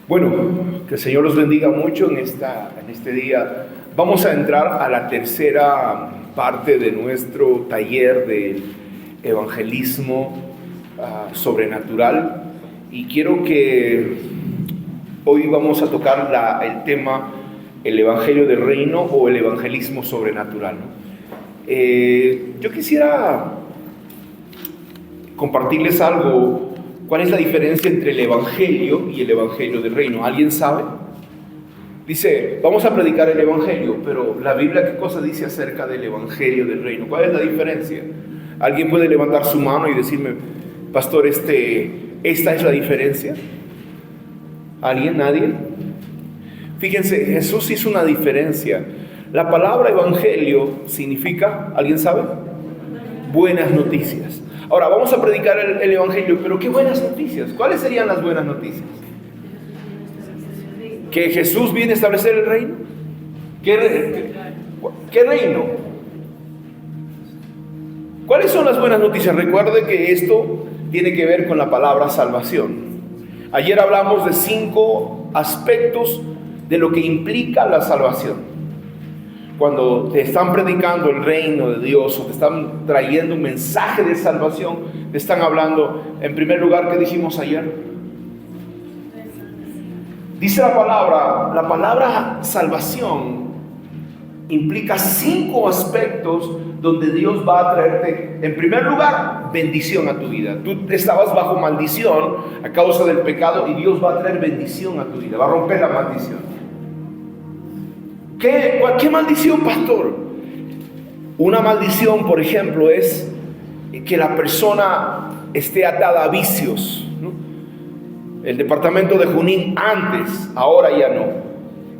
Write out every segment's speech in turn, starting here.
Bueno, que el Señor los bendiga mucho en este día. Vamos a entrar a la tercera parte de nuestro taller de evangelismo sobrenatural. Y quiero que hoy vamos a tocar el tema, el evangelio del reino o el evangelismo sobrenatural. Yo quisiera compartirles algo. ¿Cuál es la diferencia entre el evangelio y el evangelio del reino? ¿Alguien sabe? Dice, vamos a predicar el evangelio, pero la Biblia, ¿qué cosa dice acerca del evangelio del reino? ¿Cuál es la diferencia? ¿Alguien puede levantar su mano y decirme, pastor, esta es la diferencia? ¿Alguien? ¿Nadie? Fíjense, Jesús hizo una diferencia. La palabra evangelio significa, ¿alguien sabe? Buenas noticias. Ahora, vamos a predicar el evangelio, pero ¿qué buenas noticias? ¿Cuáles serían las buenas noticias? ¿Que Jesús viene a establecer el reino? ¿Qué reino? ¿Cuáles son las buenas noticias? Recuerde que esto tiene que ver con la palabra salvación. Ayer hablamos de 5 aspectos de lo que implica la salvación. Cuando te están predicando el reino de Dios o te están trayendo un mensaje de salvación, te están hablando, en primer lugar, ¿qué dijimos ayer? Dice la palabra salvación implica 5 aspectos donde Dios va a traerte, en primer lugar, bendición a tu vida. Tú estabas bajo maldición a causa del pecado y Dios va a traer bendición a tu vida, va a romper la maldición. ¿Qué maldición, pastor? Una maldición, por ejemplo, es que la persona esté atada a vicios, ¿no? El departamento de Junín antes, ahora ya no,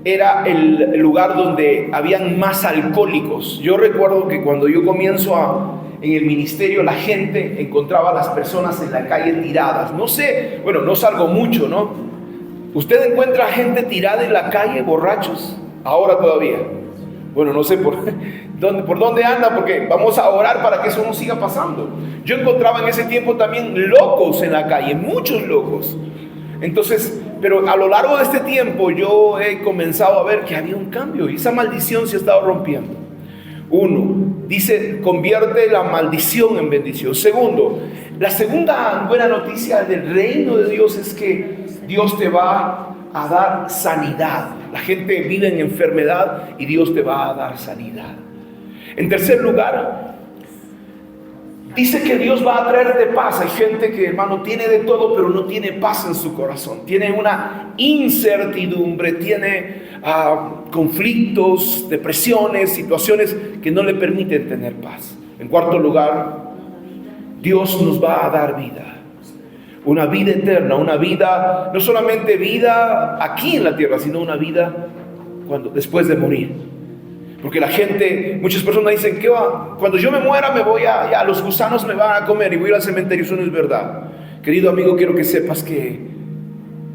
era el lugar donde habían más alcohólicos. Yo recuerdo que cuando yo comienzo en el ministerio, la gente encontraba a las personas en la calle tiradas. No sé, bueno, no salgo mucho, ¿no? ¿Usted encuentra gente tirada en la calle, borrachos? Ahora todavía. Bueno, no sé por dónde anda, porque vamos a orar para que eso no siga pasando. Yo encontraba en ese tiempo también locos en la calle, muchos locos. Entonces, pero a lo largo de este tiempo yo he comenzado a ver que había un cambio y esa maldición se ha estado rompiendo. 1, dice, convierte la maldición en bendición. 2, la segunda buena noticia del reino de Dios es que Dios te va a dar sanidad. La gente vive en enfermedad y Dios te va a dar sanidad. En tercer lugar, dice que Dios va a traerte paz. Hay gente que, hermano, tiene de todo, pero no tiene paz en su corazón. Tiene una incertidumbre, tiene conflictos, depresiones, situaciones que no le permiten tener paz. En cuarto lugar, Dios nos va a dar vida. Una vida eterna, una vida, no solamente vida aquí en la tierra, sino una vida después de morir. Porque la gente, muchas personas dicen, ¿qué va? Cuando yo me muera me voy ya los gusanos me van a comer y voy a ir al cementerio. Eso no es verdad. Querido amigo, quiero que sepas que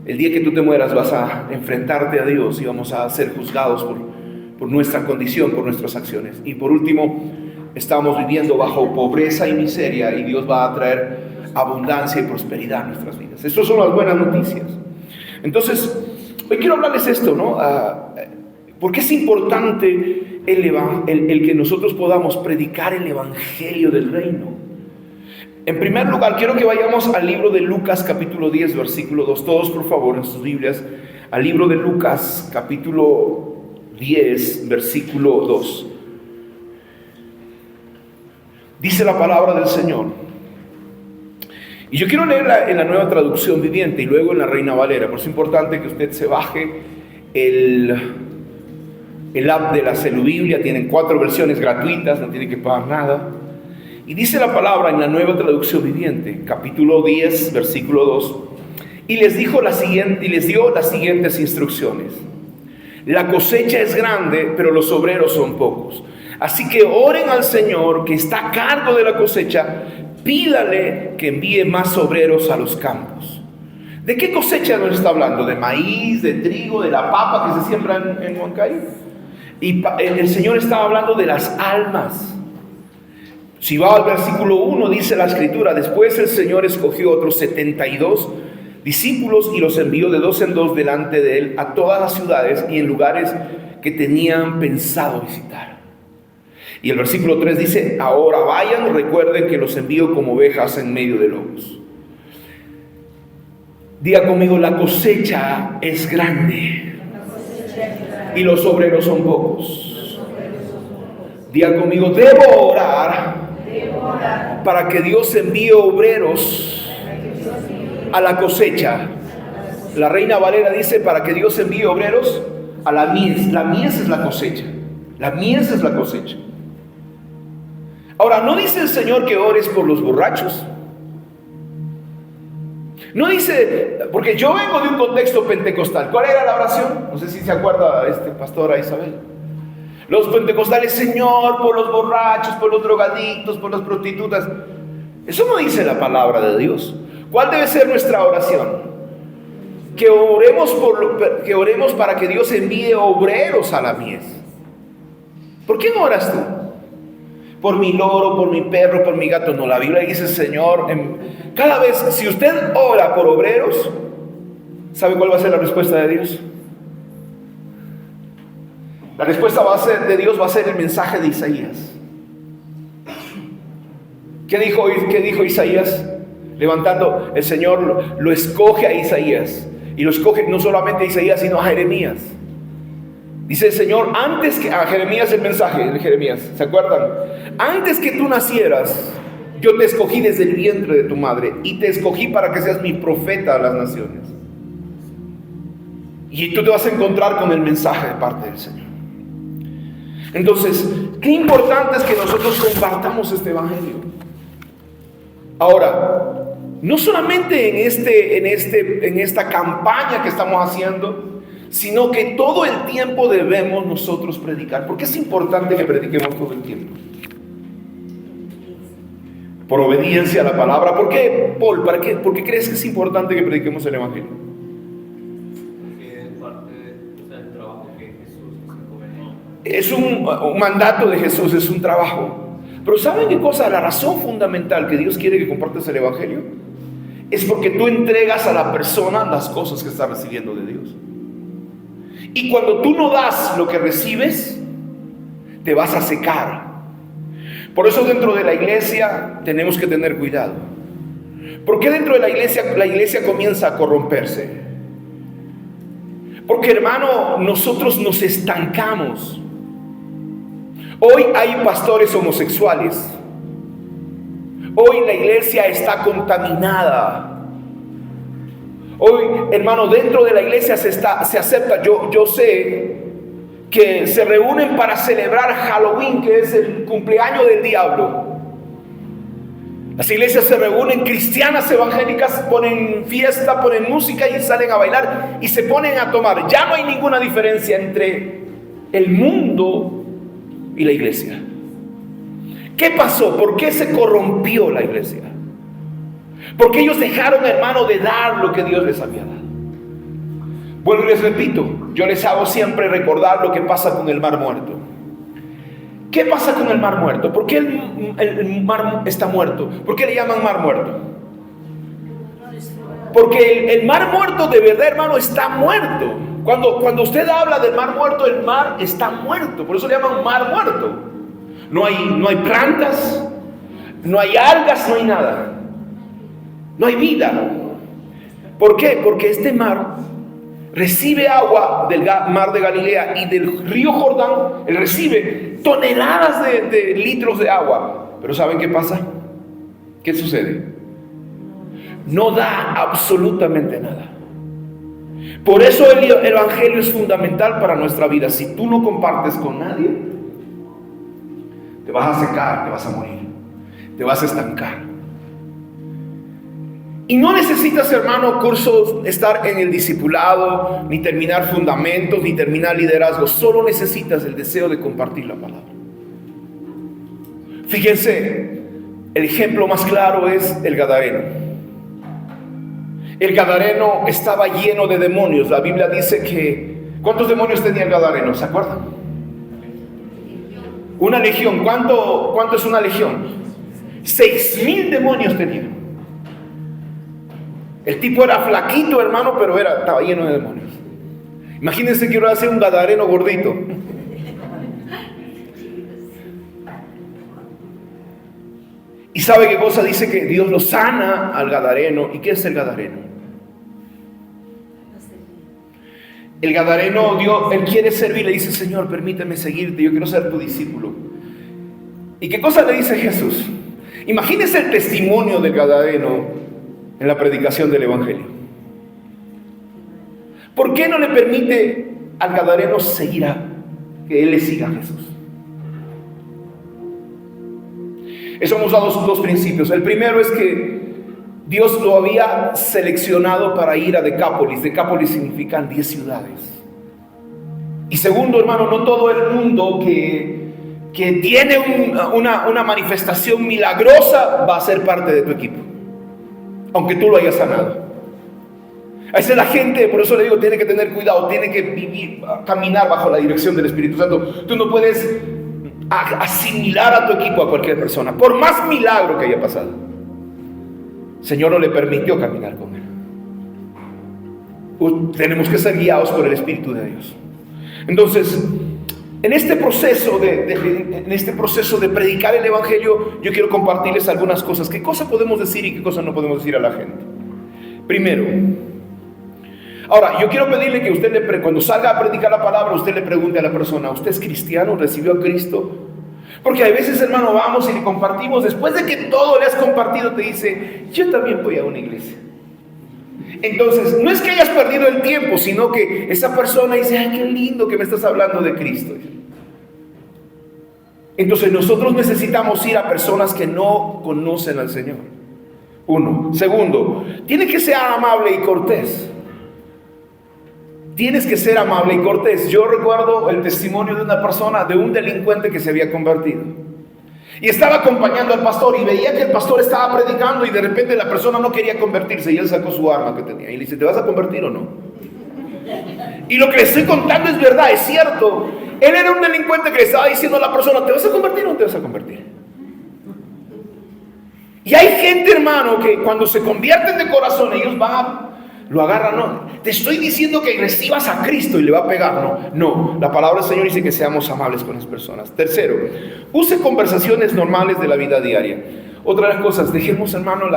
el día que tú te mueras vas a enfrentarte a Dios y vamos a ser juzgados por nuestra condición, por nuestras acciones. Y por último, estamos viviendo bajo pobreza y miseria y Dios va a traer abundancia y prosperidad en nuestras vidas. Estas son las buenas noticias. Entonces, hoy quiero hablarles esto, ¿no? Porque es importante el que nosotros podamos predicar el evangelio del reino. En primer lugar, quiero que vayamos al libro de Lucas capítulo 10, versículo 2. Todos, por favor, en sus Biblias, al libro de Lucas capítulo 10, versículo 2. Dice la palabra del Señor. Y yo quiero leerla en la Nueva Traducción Viviente y luego en la Reina Valera. Por eso es importante que usted se baje el app de la Celubiblia. Tienen 4 versiones gratuitas, no tiene que pagar nada. Y dice la palabra en la Nueva Traducción Viviente, capítulo 10, versículo 2. Y les dio las siguientes instrucciones. La cosecha es grande, pero los obreros son pocos. Así que oren al Señor que está a cargo de la cosecha. Pídale que envíe más obreros a los campos. ¿De qué cosecha nos está hablando? ¿De maíz, de trigo, de la papa que se siembra en Huancayo? Y el Señor estaba hablando de las almas. Si va al versículo 1, dice la Escritura, después el Señor escogió otros 72 discípulos y los envió de dos en dos delante de él a todas las ciudades y en lugares que tenían pensado visitar. Y el versículo 3 dice: ahora vayan, recuerden que los envío como ovejas en medio de lobos. Diga conmigo: la cosecha es grande y los obreros son pocos. Diga conmigo: debo orar para que Dios envíe obreros a la cosecha. La Reina Valera dice: para que Dios envíe obreros a la mies. La mies es la cosecha. La mies es la cosecha. Ahora, ¿no dice el Señor que ores por los borrachos? No dice, porque yo vengo de un contexto pentecostal. ¿Cuál era la oración? No sé si se acuerda pastora Isabel. Los pentecostales: Señor, por los borrachos, por los drogadictos, por las prostitutas. Eso no dice la palabra de Dios. ¿Cuál debe ser nuestra oración? Que oremos para que Dios envíe obreros a la mies. ¿Por qué no oras tú? Por mi loro, por mi perro, por mi gato. No, la Biblia dice: Señor, cada vez, si usted ora por obreros, ¿sabe cuál va a ser la respuesta de Dios? La respuesta de Dios va a ser el mensaje de Isaías. ¿Qué dijo Isaías? Levantando, el Señor lo escoge a Isaías. Y lo escoge no solamente a Isaías, sino a Jeremías. Dice el Señor: antes que a Jeremías, el mensaje de Jeremías, ¿se acuerdan? Antes que tú nacieras, yo te escogí desde el vientre de tu madre y te escogí para que seas mi profeta a las naciones. Y tú te vas a encontrar con el mensaje de parte del Señor. Entonces, qué importante es que nosotros compartamos este evangelio. Ahora, no solamente en esta campaña que estamos haciendo, sino que todo el tiempo debemos nosotros predicar. ¿Por qué es importante que prediquemos todo el tiempo? Por obediencia a la palabra. ¿Por qué, Paul? ¿Por qué crees que es importante que prediquemos el evangelio? Porque es parte del trabajo que Jesús nos encomendó. Es un mandato de Jesús, es un trabajo. Pero ¿saben qué cosa? La razón fundamental que Dios quiere que compartas el evangelio es porque tú entregas a la persona las cosas que está recibiendo de Dios. Y cuando tú no das lo que recibes, te vas a secar. Por eso dentro de la iglesia tenemos que tener cuidado. ¿Por qué dentro de la iglesia comienza a corromperse? Porque, hermano, nosotros nos estancamos. Hoy hay pastores homosexuales. Hoy la iglesia está contaminada. Hoy, hermano, dentro de la iglesia se acepta. Yo sé que se reúnen para celebrar Halloween, que es el cumpleaños del diablo. Las iglesias se reúnen, cristianas evangélicas, ponen fiesta, ponen música y salen a bailar y se ponen a tomar. Ya no hay ninguna diferencia entre el mundo y la iglesia. ¿Qué pasó? ¿Por qué se corrompió la iglesia? Porque ellos dejaron, hermano, de dar lo que Dios les había dado. Bueno, les repito, yo les hago siempre recordar lo que pasa con el Mar Muerto. ¿Qué pasa con el Mar Muerto? ¿Por qué el mar está muerto? ¿Por qué le llaman Mar Muerto? Porque el Mar Muerto de verdad, hermano, está muerto. Cuando usted habla del Mar Muerto, el mar está muerto. Por eso le llaman Mar Muerto. No hay plantas, no hay algas, no hay nada. No hay vida. ¿Por qué? Porque este mar recibe agua del mar de Galilea y del río Jordán. Él recibe toneladas de litros de agua. Pero ¿saben qué pasa? ¿Qué sucede? No da absolutamente nada. Por eso el evangelio es fundamental para nuestra vida. Si tú no compartes con nadie, te vas a secar, te vas a morir, te vas a estancar. Y no necesitas, hermano, cursos, estar en el discipulado, ni terminar fundamentos, ni terminar liderazgo. Solo necesitas el deseo de compartir la palabra. Fíjense, el ejemplo más claro es el Gadareno. El Gadareno estaba lleno de demonios. La Biblia dice que... ¿Cuántos demonios tenía el Gadareno? ¿Se acuerdan? Una legión. ¿Cuánto es una legión? 6,000 demonios tenía. El tipo era flaquito, hermano, pero estaba lleno de demonios. Imagínense que ahora hace un gadareno gordito. ¿Y sabe qué cosa? Dice que Dios lo sana al gadareno. ¿Y qué es el gadareno? El gadareno, Dios, él quiere servir, le dice: Señor, permíteme seguirte, yo quiero ser tu discípulo. ¿Y qué cosa le dice Jesús? Imagínese el testimonio del gadareno en la predicación del evangelio. ¿Por qué no le permite al gadareno que él le siga a Jesús? Eso hemos dado sus dos principios. El primero es que Dios lo había seleccionado para ir a Decápolis. Decápolis significan 10 ciudades. Y segundo, hermano, no todo el mundo que tiene una manifestación milagrosa va a ser parte de tu equipo, aunque tú lo hayas sanado. A veces la gente, por eso le digo, tiene que tener cuidado, tiene que caminar bajo la dirección del Espíritu Santo. Tú no puedes asimilar a tu equipo a cualquier persona, por más milagro que haya pasado. El Señor no le permitió caminar con él. Tenemos que ser guiados por el Espíritu de Dios. Entonces, en este proceso de predicar el evangelio, yo quiero compartirles algunas cosas. ¿Qué cosas podemos decir y qué cosas no podemos decir a la gente? Primero, ahora, yo quiero pedirle que usted, cuando salga a predicar la palabra, usted le pregunte a la persona: ¿usted es cristiano? ¿Recibió a Cristo? Porque a veces, hermano, vamos y le compartimos. Después de que todo le has compartido, te dice: yo también voy a una iglesia. Entonces, no es que hayas perdido el tiempo, sino que esa persona dice: ay, qué lindo que me estás hablando de Cristo. Entonces, nosotros necesitamos ir a personas que no conocen al Señor. Uno. Segundo, tiene que ser amable y cortés. Tienes que ser amable y cortés. Yo recuerdo el testimonio de una persona, de un delincuente que se había convertido. Y estaba acompañando al pastor y veía que el pastor estaba predicando y de repente la persona no quería convertirse y él sacó su arma que tenía y le dice: ¿te vas a convertir o no? Y lo que le estoy contando es verdad, es cierto. Él era un delincuente que le estaba diciendo a la persona: ¿te vas a convertir o no te vas a convertir? Y hay gente, hermano, que cuando se convierten de corazón, ellos lo agarran. No, te estoy diciendo que recibas a Cristo y le va a pegar. No, la palabra del Señor dice que seamos amables con las personas. Tercero, use conversaciones normales de la vida diaria. Otra de las cosas, dejemos, hermano,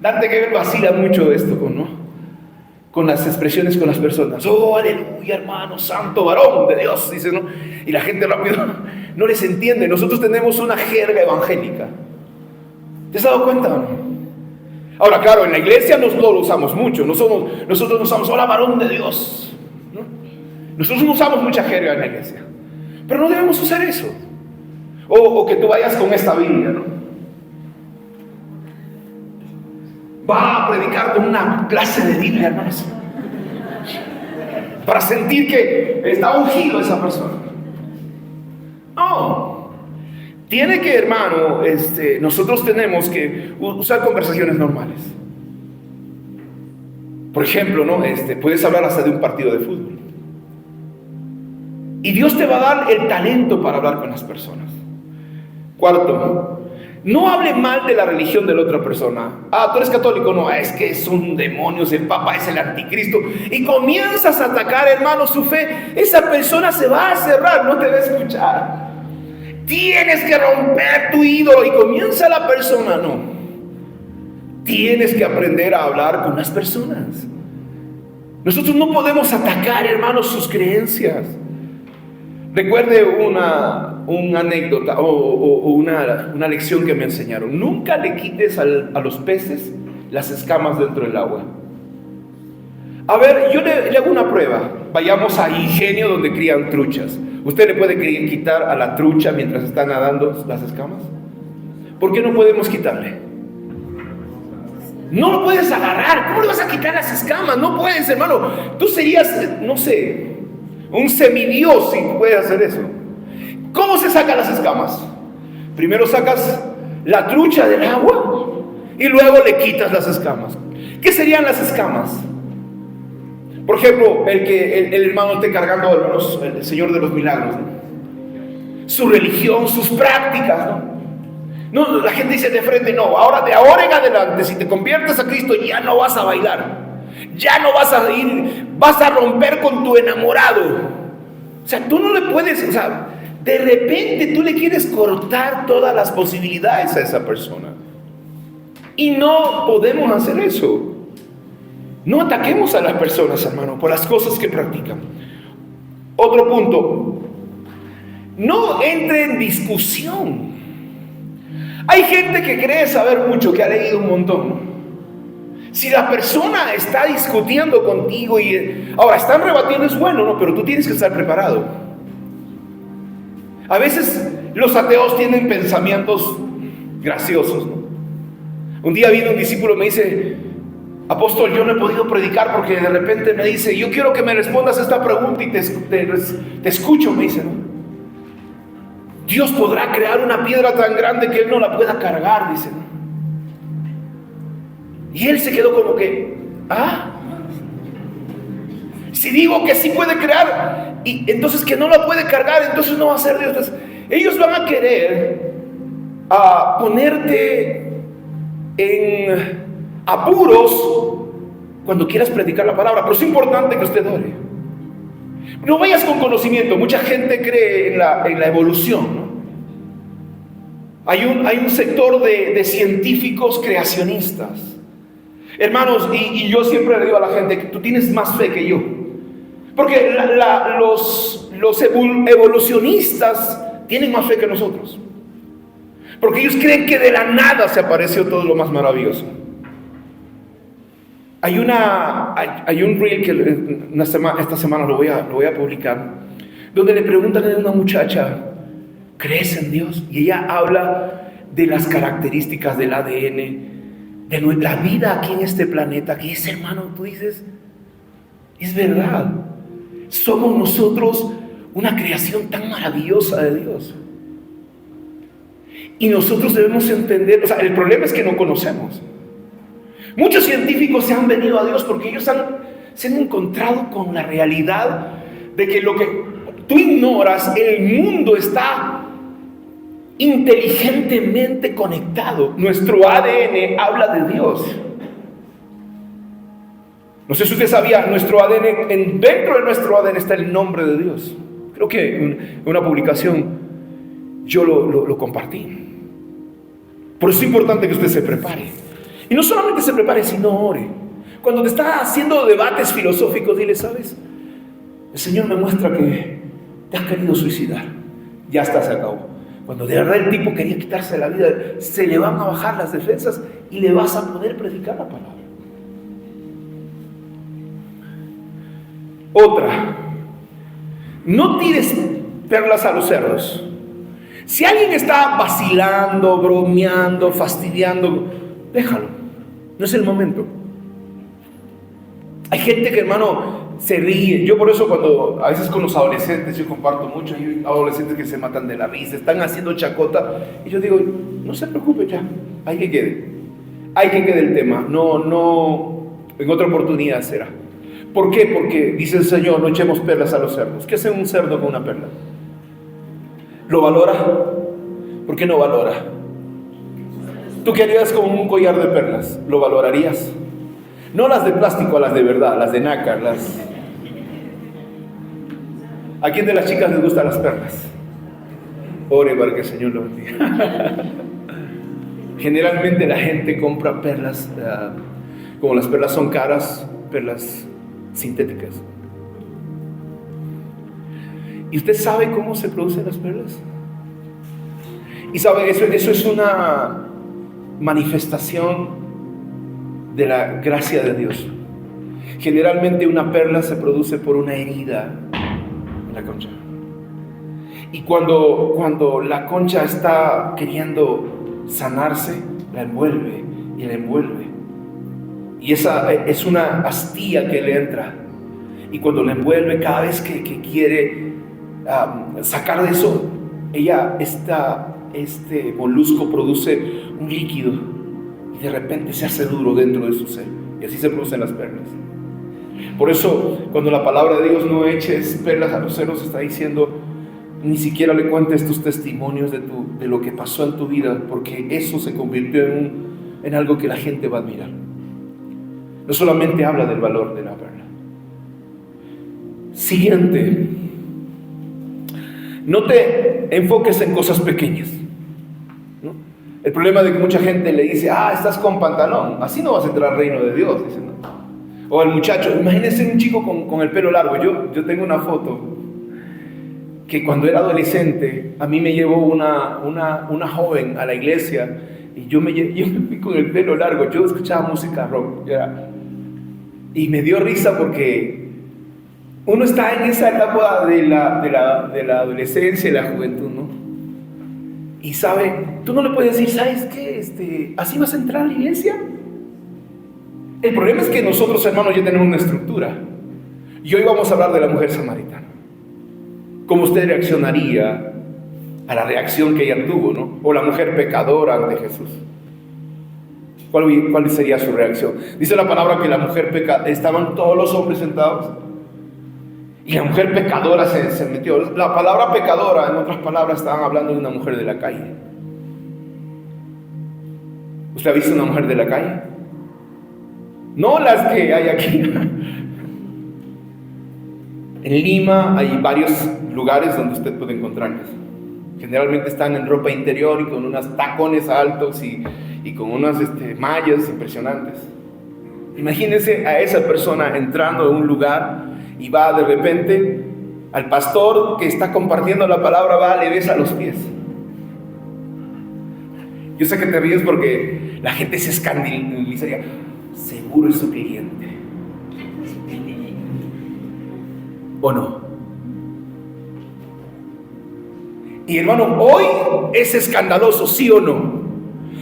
Dante Gebel vacila mucho esto, con las expresiones con las personas. Oh, aleluya, hermano, santo varón de Dios, dice, ¿no? Y la gente rápido no les entiende. Nosotros tenemos una jerga evangélica. ¿Te has dado cuenta o no? Ahora, claro, en la iglesia no lo usamos mucho. Nosotros no usamos: hola, varón de Dios, ¿no? Nosotros no usamos mucha jerga en la iglesia, pero no debemos usar eso. O que tú vayas con esta Biblia, ¿no? Va a predicar con una clase de Biblia, hermanos, para sentir que está ungido esa persona. No. Tiene que, hermano, nosotros tenemos que usar conversaciones normales. Por ejemplo, ¿no? Puedes hablar hasta de un partido de fútbol. Y Dios te va a dar el talento para hablar con las personas. Cuarto, no hable mal de la religión de la otra persona. Ah, tú eres católico. No, es que son demonios, el Papa es el anticristo. Y comienzas a atacar, hermano, su fe. Esa persona se va a cerrar, no te va a escuchar. Tienes que romper tu ídolo. Y comienza la persona, no. Tienes que aprender a hablar con las personas. Nosotros no podemos atacar, hermanos, sus creencias. Recuerde una anécdota o una lección que me enseñaron. Nunca le quites a los peces las escamas dentro del agua. A ver, yo le hago una prueba. Vayamos a Ingenio, donde crían truchas. ¿Usted le puede quitar a la trucha mientras está nadando las escamas? ¿Por qué no podemos quitarle? No lo puedes agarrar. ¿Cómo le vas a quitar las escamas? No puedes, hermano. Tú serías, no sé, un semidios si puedes hacer eso. ¿Cómo se sacan las escamas? Primero sacas la trucha del agua y luego le quitas las escamas. ¿Qué serían las escamas? Por ejemplo, el hermano esté cargando, hermanos, el Señor de los Milagros, ¿no? Su religión, sus prácticas, ¿no? No, la gente dice de frente, no, ahora de ahora en adelante, si te conviertes a Cristo, ya no vas a bailar, ya no vas a ir, vas a romper con tu enamorado. O sea, tú no le puedes, o sea, de repente tú le quieres cortar todas las posibilidades a esa persona. Y no podemos hacer eso. No ataquemos a las personas, hermano, por las cosas que practican. Otro punto, no entre en discusión. Hay gente que cree saber mucho, que ha leído un montón. Si la persona está discutiendo contigo y ahora están rebatiendo, es bueno, ¿no? Pero tú tienes que estar preparado. A veces los ateos tienen pensamientos graciosos, ¿no? Un día vino un discípulo y me dice: apóstol, yo no he podido predicar porque de repente me dice, yo quiero que me respondas esta pregunta y te escucho, me dice, ¿no? Dios podrá crear una piedra tan grande que Él no la pueda cargar, dice, ¿no? Y él se quedó como que, si digo que sí puede crear, y entonces que no la puede cargar, entonces no va a ser Dios. Entonces, ellos van a querer ponerte en apuros cuando quieras predicar la palabra, pero es importante que usted ore. No vayas con conocimiento. Mucha gente cree en la evolución, ¿no? Hay un sector de científicos creacionistas, hermanos, y yo siempre le digo a la gente que tú tienes más fe que yo, porque los evolucionistas tienen más fe que nosotros, porque ellos creen que de la nada se apareció todo lo más maravilloso. Hay un reel que esta semana lo voy a publicar, donde le preguntan a una muchacha: ¿crees en Dios? Y ella habla de las características del ADN, de la vida aquí en este planeta. Que es, hermano, tú dices, es verdad. Somos nosotros una creación tan maravillosa de Dios. Y nosotros debemos entender, o sea, el problema es que no conocemos. Muchos científicos se han venido a Dios porque ellos se han encontrado con la realidad de que lo que tú ignoras, el mundo está inteligentemente conectado. Nuestro ADN habla de Dios. No sé si usted sabía, nuestro ADN, dentro de nuestro ADN está el nombre de Dios. Creo que en una publicación yo lo compartí. Por eso es importante que usted se prepare. Y no solamente se prepare, sino ore. Cuando te está haciendo debates filosóficos, dile: ¿sabes? El Señor me muestra que te has querido suicidar. Ya está, se acabó. Cuando de verdad el tipo quería quitarse la vida, se le van a bajar las defensas y le vas a poder predicar la palabra. Otra, no tires perlas a los cerdos. Si alguien está vacilando, bromeando, fastidiando, déjalo. No es el momento. Hay gente que, hermano, se ríe. Yo por eso cuando a veces con los adolescentes yo comparto mucho, hay adolescentes que se matan de la risa, están haciendo chacota, y yo digo: no se preocupe, ya, hay que quede el tema. No, en otra oportunidad será. ¿Por qué? Porque dice el Señor: no echemos perlas a los cerdos. ¿Qué hace un cerdo con una perla? ¿Lo valora? ¿Por qué no valora? ¿Tú qué harías con un collar de perlas? ¿Lo valorarías? No las de plástico, las de verdad, las de nácar, ¿A quién de las chicas les gustan las perlas? Ore para que el Señor lo bendiga. Generalmente la gente compra perlas, como las perlas son caras, perlas sintéticas. ¿Y usted sabe cómo se producen las perlas? Y sabe, eso es una manifestación de la gracia de Dios. Generalmente una perla se produce por una herida en la concha. Y cuando la concha está queriendo sanarse, la envuelve y la envuelve. Y esa es una astilla que le entra. Y cuando la envuelve, cada vez que quiere sacar de eso, este molusco produce un líquido y de repente se hace duro dentro de su ser, y así se producen las perlas. Por eso cuando la palabra de Dios: no eches perlas a los cerdos, está diciendo: ni siquiera le cuentes tus testimonios de lo que pasó en tu vida, porque eso se convirtió en algo que la gente va a admirar. No solamente habla del valor de la verdad. Siguiente, no te enfoques en cosas pequeñas, ¿no? El problema de que mucha gente le dice, estás con pantalón, así no vas a entrar al reino de Dios, dice, ¿no? O el muchacho, imagínense un chico con el pelo largo. Yo tengo una foto que cuando era adolescente a mí me llevó una joven a la iglesia y yo me fui con el pelo largo. Yo escuchaba música rock y me dio risa porque uno está en esa etapa de la adolescencia y la juventud, ¿no? Y tú no le puedes decir, ¿sabes qué? ¿Así vas a entrar a la iglesia? El problema es que nosotros, hermanos, ya tenemos una estructura. Y hoy vamos a hablar de la mujer samaritana. ¿Cómo usted reaccionaría a la reacción que ella tuvo, ¿no? O la mujer pecadora ante Jesús. ¿Cuál sería su reacción? Dice la palabra que la mujer pecadora, estaban todos los hombres sentados y la mujer pecadora se metió. La palabra pecadora, en otras palabras, estaban hablando de una mujer de la calle. ¿Usted ha visto una mujer de la calle? No las que hay aquí. En Lima hay varios lugares donde usted puede encontrarlas. Generalmente están en ropa interior y con unos tacones altos y con unas mallas impresionantes. Imagínense a esa persona entrando a un lugar y va de repente al pastor que está compartiendo la palabra, le besa los pies. Yo sé que te ríes porque la gente se escandalizaría. Seguro es su cliente. ¿O no? Y hermano, hoy es escandaloso, ¿sí o no?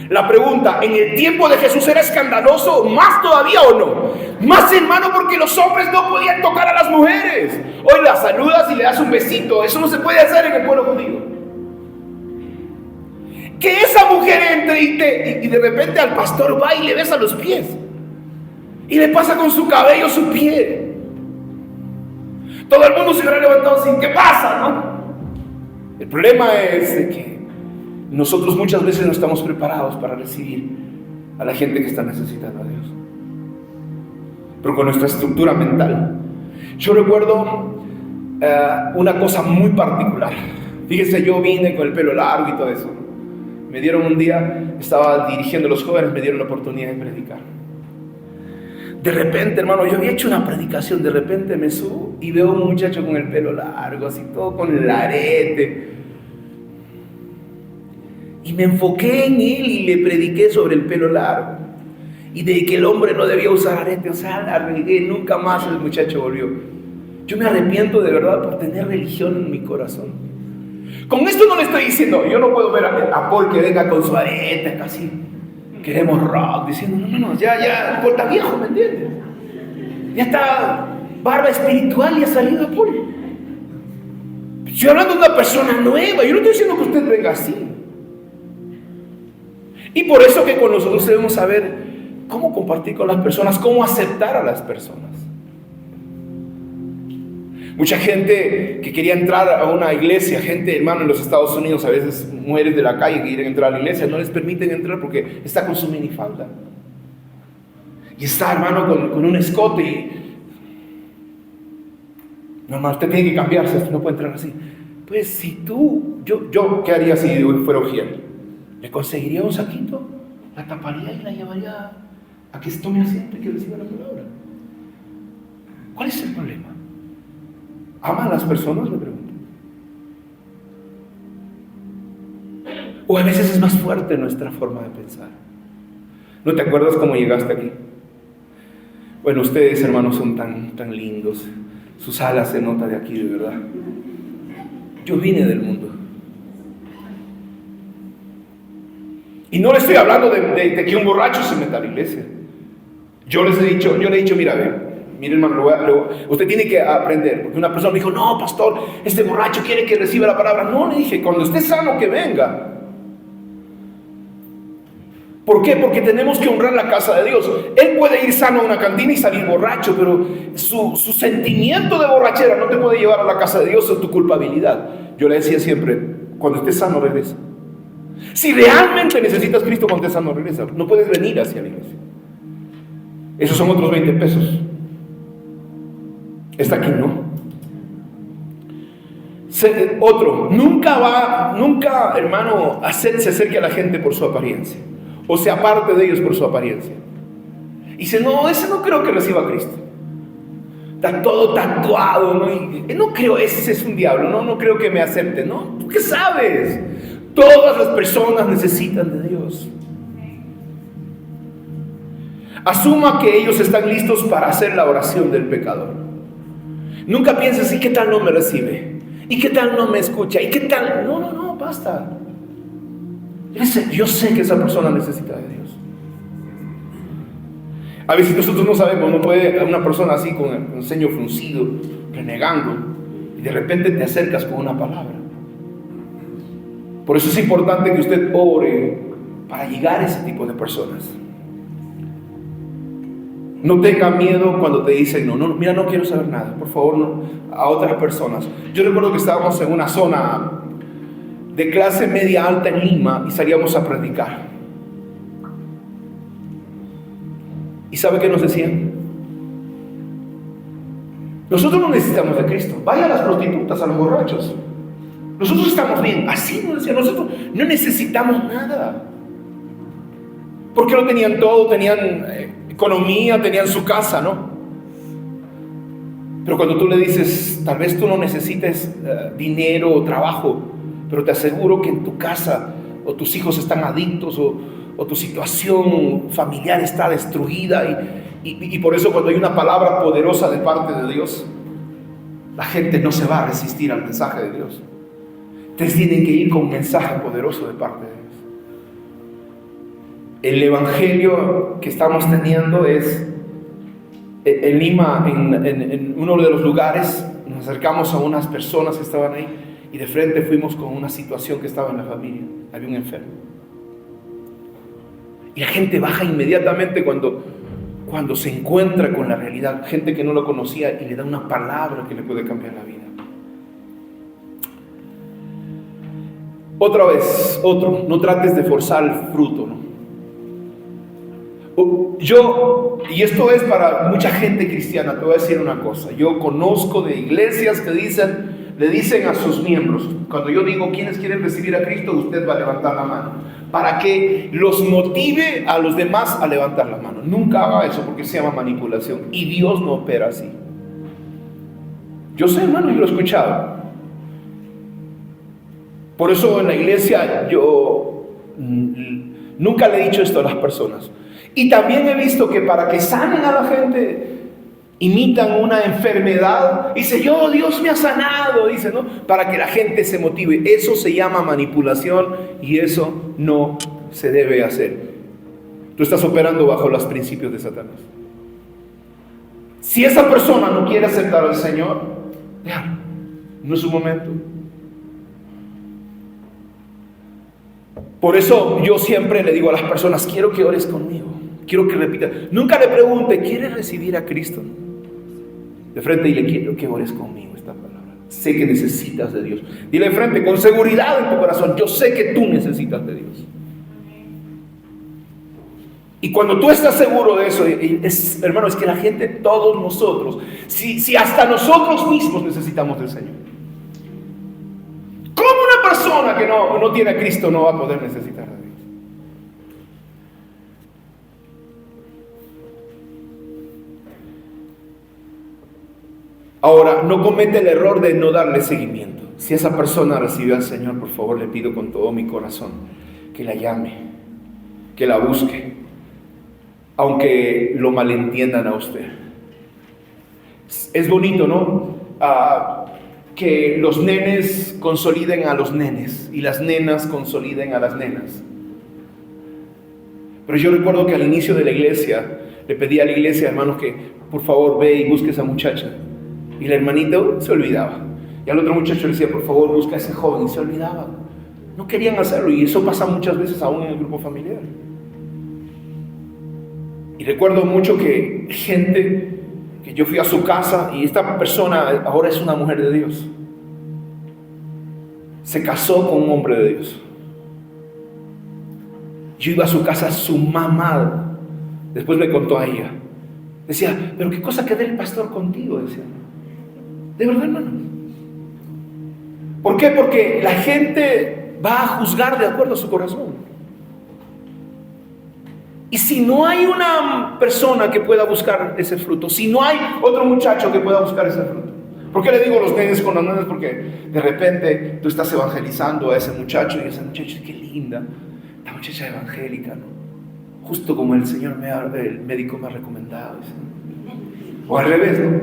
La pregunta, ¿en el tiempo de Jesús era escandaloso? ¿Más todavía o no? Más, hermano, porque los hombres no podían tocar a las mujeres. Hoy las saludas y le das un besito. Eso no se puede hacer en el pueblo judío. Que esa mujer entre y de repente al pastor va y le besa los pies. Y le pasa con su cabello su pie. Todo el mundo se hubiera levantado así, ¿qué pasa, no? El problema es de que nosotros muchas veces no estamos preparados para recibir a la gente que está necesitando a Dios. Pero con nuestra estructura mental. Yo recuerdo una cosa muy particular. Fíjense, yo vine con el pelo largo y todo eso. Me dieron un día, estaba dirigiendo a los jóvenes, me dieron la oportunidad de predicar. De repente, hermano, yo había hecho una predicación, de repente me subo y veo a un muchacho con el pelo largo, así todo con el arete. Y me enfoqué en él y le prediqué sobre el pelo largo. Y de que el hombre no debía usar arete, la regué, nunca más el muchacho volvió. Yo me arrepiento de verdad por tener religión en mi corazón. Con esto no le estoy diciendo, yo no puedo ver a Paul que venga con su arete casi. Queremos rock, diciendo, no, ya, Paul está viejo, ¿me entiendes? Ya está barba espiritual y ha salido a Paul. Estoy hablando de una persona nueva, yo no estoy diciendo que usted venga así. Y por eso que con nosotros debemos saber cómo compartir con las personas, cómo aceptar a las personas. Mucha gente que quería entrar a una iglesia, gente, hermano, en los Estados Unidos, a veces mujeres de la calle que quieren entrar a la iglesia, no les permiten entrar porque está con su minifalda. Y está, hermano, con un escote y... No, hermano, usted tiene que cambiarse, usted no puede entrar así. Pues si yo ¿qué haría si fuera Ujiel? Le conseguiría un saquito, la taparía y la llevaría a que se tome asiento y que reciba la palabra. ¿Cuál es el problema? ¿Aman a las personas? Me pregunto. O a veces es más fuerte nuestra forma de pensar. ¿No te acuerdas cómo llegaste aquí? Bueno, ustedes, hermanos, son tan lindos. Sus alas se nota de aquí, de verdad. Yo vine del mundo. Y no le estoy hablando de que un borracho se meta a la iglesia. Yo le he dicho, mira, mire, hermano, usted tiene que aprender. Porque una persona me dijo, no, pastor, este borracho quiere que reciba la palabra. No, le dije, cuando esté sano que venga. ¿Por qué? Porque tenemos que honrar la casa de Dios. Él puede ir sano a una cantina y salir borracho, pero su sentimiento de borrachera no te puede llevar a la casa de Dios, es tu culpabilidad. Yo le decía siempre, cuando estés sano, regresa. Si realmente necesitas Cristo cuando estés sano, regresa. No puedes venir hacia la iglesia. Esos son otros 20 pesos. Está aquí, ¿no? Otro, nunca, hermano, se acerque a la gente por su apariencia, o se aparte de ellos por su apariencia. Y dice, no, ese no creo que reciba a Cristo. Está todo tatuado, ¿no? Y no creo, ese es un diablo, no creo que me acepte, ¿no? ¿Tú qué sabes? Todas las personas necesitan de Dios. Asuma que ellos están listos para hacer la oración del pecador. Nunca pienses, ¿y qué tal no me recibe? ¿Y qué tal no me escucha? ¿Y qué tal? No, basta. Yo sé que esa persona necesita de Dios. A veces nosotros no sabemos, no puede una persona así con el ceño fruncido, renegando, y de repente te acercas con una palabra. Por eso es importante que usted ore para llegar a ese tipo de personas. No tenga miedo cuando te dicen no, mira, no quiero saber nada, por favor, no, a otras personas. Yo recuerdo que estábamos en una zona de clase media alta en Lima y salíamos a predicar. ¿Y sabe qué nos decían? Nosotros no necesitamos de Cristo. Vaya a las prostitutas, a los borrachos. Nosotros estamos bien. Así nos decían, nosotros no necesitamos nada. Porque lo tenían todo, tenían economía, tenían su casa, ¿no? Pero cuando tú le dices, tal vez tú no necesites dinero o trabajo, pero te aseguro que en tu casa o tus hijos están adictos o tu situación familiar está destruida y por eso cuando hay una palabra poderosa de parte de Dios, la gente no se va a resistir al mensaje de Dios. Ustedes tienen que ir con un mensaje poderoso de parte de Dios. El evangelio que estamos teniendo es en Lima, en uno de los lugares, nos acercamos a unas personas que estaban ahí y de frente fuimos con una situación que estaba en la familia. Había un enfermo. Y la gente baja inmediatamente cuando se encuentra con la realidad. Gente que no lo conocía y le da una palabra que le puede cambiar la vida. Otra vez, no trates de forzar el fruto, ¿no? Y esto es para mucha gente cristiana, te voy a decir una cosa. Yo conozco de iglesias que le dicen a sus miembros, cuando yo digo quiénes quieren recibir a Cristo, usted va a levantar la mano, para que los motive a los demás a levantar la mano. Nunca haga eso porque se llama manipulación y Dios no opera así. Yo sé, hermano, yo lo he escuchado. Por eso en la iglesia yo nunca le he dicho esto a las personas. Y también he visto que para que sanen a la gente, imitan una enfermedad. Dice, Dios me ha sanado, dice, ¿no? Para que la gente se motive. Eso se llama manipulación y eso no se debe hacer. Tú estás operando bajo los principios de Satanás. Si esa persona no quiere aceptar al Señor, ya, no es su momento. Por eso yo siempre le digo a las personas, quiero que ores conmigo. Quiero que repita. Nunca le pregunte, ¿quieres recibir a Cristo? De frente dile, quiero que ores conmigo esta palabra. Sé que necesitas de Dios. Dile de frente, con seguridad en tu corazón, yo sé que tú necesitas de Dios. Y cuando tú estás seguro de eso, hermano, es que la gente, todos nosotros, si hasta nosotros mismos necesitamos del Señor. ¿Cómo una persona que no tiene a Cristo no va a poder necesitar de Dios? Ahora, no comete el error de no darle seguimiento. Si esa persona recibió al Señor, por favor, le pido con todo mi corazón que la llame, que la busque, aunque lo malentiendan a usted. Es bonito, ¿no? Que los nenes consoliden a los nenes y las nenas consoliden a las nenas. Pero yo recuerdo que al inicio de la iglesia, le pedí a la iglesia, hermanos, que por favor ve y busque a esa muchacha. Y el hermanito se olvidaba. Y al otro muchacho le decía, por favor, busca a ese joven. Y se olvidaba. No querían hacerlo. Y eso pasa muchas veces aún en el grupo familiar. Y recuerdo mucho que gente, que yo fui a su casa y esta persona ahora es una mujer de Dios. se casó con un hombre de Dios. Yo iba a su casa, su mamá, después me contó a ella. Decía, pero qué cosa queda el pastor contigo, decía. De verdad, hermano. ¿Por qué? Porque la gente va a juzgar de acuerdo a su corazón. Y si no hay una persona que pueda buscar ese fruto, si no hay otro muchacho que pueda buscar ese fruto. ¿Por qué le digo los nenes con los nenes? Porque de repente tú estás evangelizando a ese muchacho y ese muchacho, qué linda, la muchacha evangélica, ¿no? Justo como el médico me ha recomendado. O al revés, ¿no?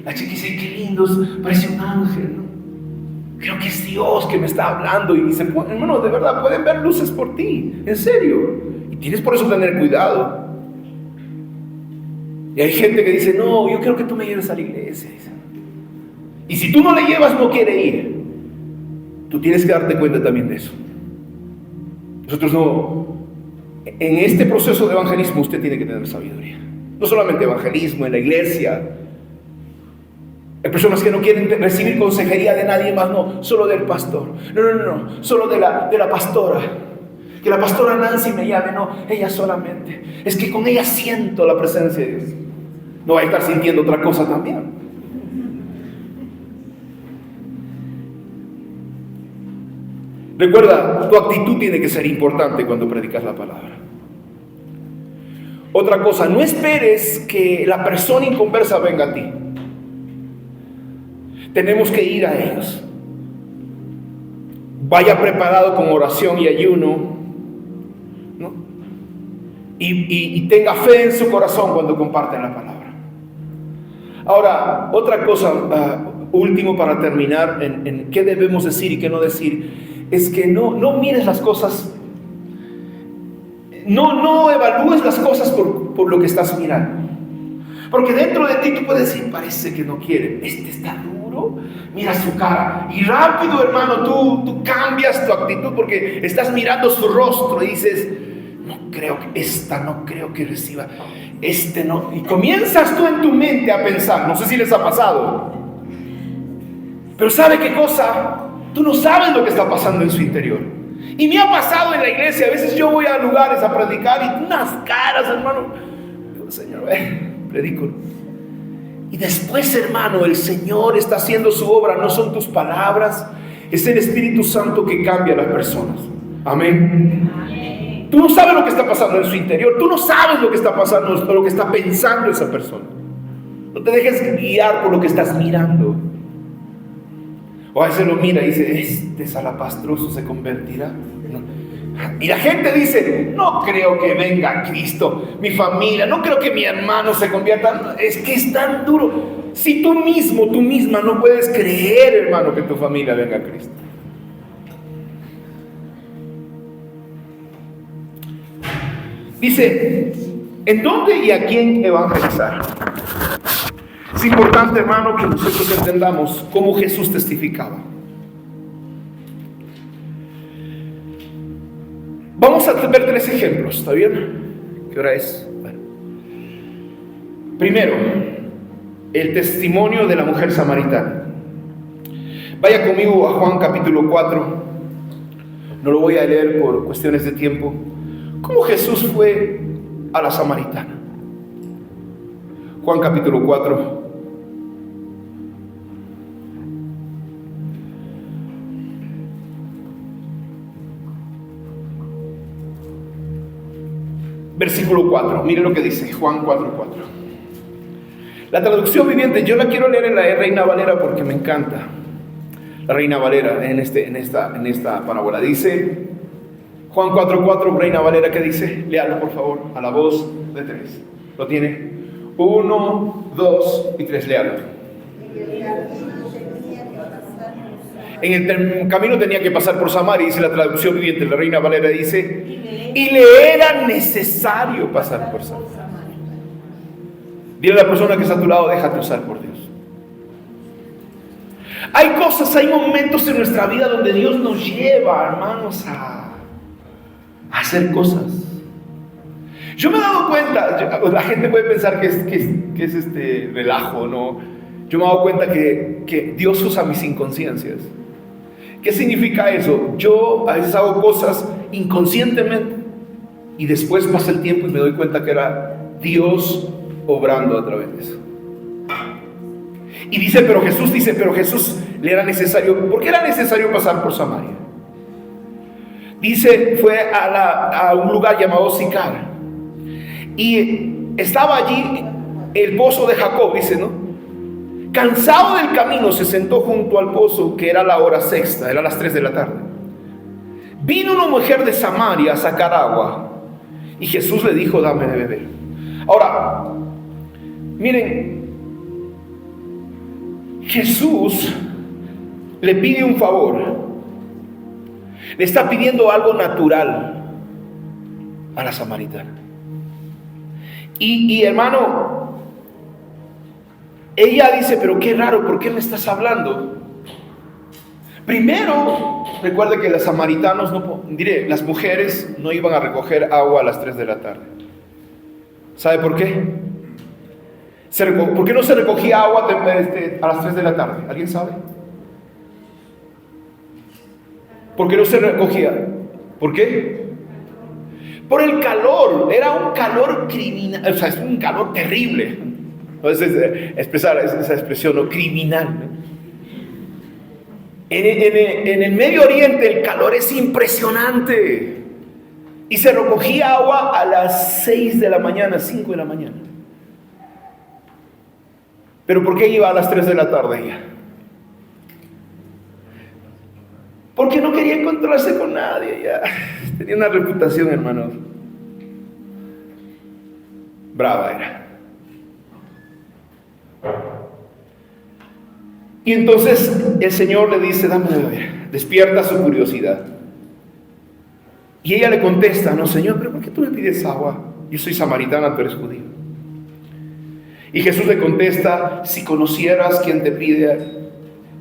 La chica dice, qué lindo, parece un ángel, ¿no? Creo que es Dios que me está hablando. Y dice, hermano, de verdad, pueden ver luces por ti, en serio. Y tienes por eso que tener cuidado. Y hay gente que dice, no, yo quiero que tú me lleves a la iglesia. Y si tú no le llevas, no quiere ir. Tú tienes que darte cuenta también de eso. Nosotros no. En este proceso de evangelismo usted tiene que tener sabiduría. No solamente evangelismo en la iglesia. Hay personas que no quieren recibir consejería de nadie más, no, solo del pastor. No, solo de la pastora. Que la pastora Nancy me llame, no, ella solamente. Es que con ella siento la presencia de Dios. No va a estar sintiendo otra cosa también. Recuerda, tu actitud tiene que ser importante cuando predicas la palabra. Otra cosa, no esperes que la persona inconversa venga a ti. Tenemos que ir a ellos. Vaya preparado con oración y ayuno, ¿no? Y tenga fe en su corazón cuando comparten la palabra. Ahora, otra cosa, último para terminar, en qué debemos decir y qué no decir, es que no mires las cosas, no evalúes las cosas por lo que estás mirando. Porque dentro de ti tú puedes decir, parece que no quiere, este está duro, mira su cara. Y rápido, hermano, tú cambias tu actitud porque estás mirando su rostro y dices, no creo que reciba, no. Y comienzas tú en tu mente a pensar, no sé si les ha pasado, pero ¿sabe qué cosa? Tú no sabes lo que está pasando en su interior. Y me ha pasado en la iglesia, a veces yo voy a lugares a predicar y unas caras, hermano, digo, Señor, predico. Y después, hermano, el Señor está haciendo su obra, no son tus palabras, es el Espíritu Santo que cambia a las personas. Amén. Amén. Tú no sabes lo que está pasando en su interior, tú no sabes lo que está pasando, lo que está pensando esa persona. No te dejes guiar por lo que estás mirando. O a veces lo mira y dice, este salapastroso se convertirá. No. Y la gente dice, no creo que venga Cristo, mi familia, no creo que mi hermano se convierta. Es que es tan duro. Si tú misma no puedes creer, hermano, que tu familia venga a Cristo. Dice, ¿en dónde y a quién evangelizar? Es importante, hermano, que nosotros entendamos cómo Jesús testificaba. Vamos a ver 3 ejemplos, ¿está bien? ¿Qué hora es? Bueno. Primero, el testimonio de la mujer samaritana. Vaya conmigo a Juan capítulo 4. No lo voy a leer por cuestiones de tiempo. ¿Cómo Jesús fue a la samaritana? Juan capítulo 4. Versículo 4, mire lo que dice Juan 4:4. La traducción viviente, yo la quiero leer en la Reina Valera porque me encanta. La Reina Valera en esta parábola dice, Juan 4:4, Reina Valera, ¿qué dice? Léalo por favor, a la voz de 3. ¿Lo tiene? 1, 2 y 3, léalo. En el camino tenía que pasar por Samaria, dice la traducción viviente. La Reina Valera dice, y le era necesario pasar por Samaria. Dile a la persona que está a tu lado, déjate usar por Dios. Hay momentos en nuestra vida donde Dios nos lleva, hermanos, a hacer cosas. Yo me he dado cuenta, la gente puede pensar que es relajo, ¿no? Yo me he dado cuenta que Dios usa mis inconsciencias. ¿Qué significa eso? Yo a veces hago cosas inconscientemente y después pasa el tiempo y me doy cuenta que era Dios obrando a través de eso. Y dice, pero Jesús le era necesario. ¿Por qué era necesario pasar por Samaria? Dice, fue a un lugar llamado Sicar. Y estaba allí el pozo de Jacob, dice, ¿no? Cansado del camino, se sentó junto al pozo, que era la hora sexta, era las 3 de la tarde. Vino una mujer de Samaria a sacar agua, y Jesús le dijo, dame de beber. Ahora, miren, Jesús le pide un favor. Le está pidiendo algo natural a la samaritana. Y hermano, ella dice, pero qué raro, ¿por qué me estás hablando? Primero, recuerde que los samaritanos, las mujeres no iban a recoger agua a las 3 de la tarde. ¿Sabe por qué? ¿Por qué no se recogía agua a las 3 de la tarde? ¿Alguien sabe? ¿Por qué no se recogía? ¿Por qué? Por el calor. Era un calor criminal, o sea, es un calor terrible. Entonces, expresar esa expresión, ¿no? Criminal, ¿no? En el Medio Oriente el calor es impresionante. Y se recogía agua a las 6 de la mañana, 5 de la mañana. ¿Pero por qué iba a las 3 de la tarde ella? Porque no quería encontrarse con nadie. Ya tenía una reputación, hermanos. Brava era. Y entonces el Señor le dice, dame de beber. Despierta su curiosidad. Y ella le contesta, no, Señor, pero ¿por qué tú me pides agua? Yo soy samaritana, tú eres judío. Y Jesús le contesta, si conocieras quién te pide,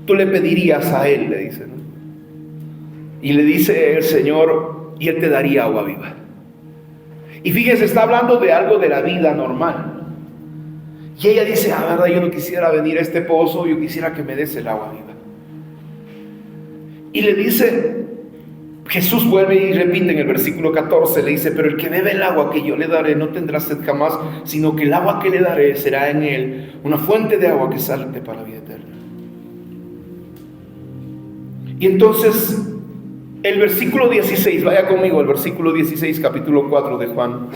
tú le pedirías a él, le dice, ¿no? Y le dice el Señor, y él te daría agua viva. Y fíjense, está hablando de algo de la vida normal. Y ella dice, verdad, yo no quisiera venir a este pozo, yo quisiera que me des el agua viva. Y le dice, Jesús vuelve y repite en el versículo 14, le dice, pero el que bebe el agua que yo le daré no tendrá sed jamás, sino que el agua que le daré será en él una fuente de agua que salte para la vida eterna. Y entonces, el versículo 16, vaya conmigo al versículo 16, capítulo 4 de Juan.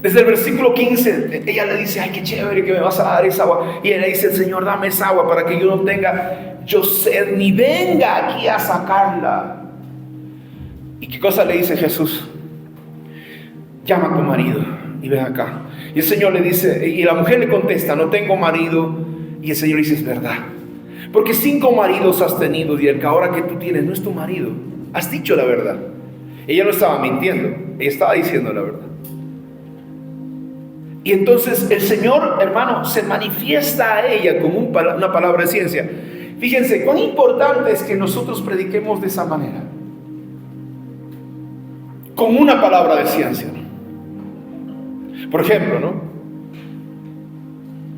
Desde el versículo 15, ella le dice, ay, qué chévere que me vas a dar esa agua. Y él le dice, Señor, dame esa agua para que yo no tenga yo sed, ni venga aquí a sacarla. ¿Y qué cosa le dice Jesús? Llama a tu marido y ven acá. Y el Señor le dice, y la mujer le contesta, no tengo marido. Y el Señor dice, es verdad. Porque 5 maridos has tenido y el que ahora que tú tienes no es tu marido. Has dicho la verdad. Ella no estaba mintiendo, ella estaba diciendo la verdad. Y entonces el Señor, hermano, se manifiesta a ella como una palabra de ciencia. Fíjense, cuán importante es que nosotros prediquemos de esa manera. Con una palabra de ciencia, ¿no? Por ejemplo, ¿no?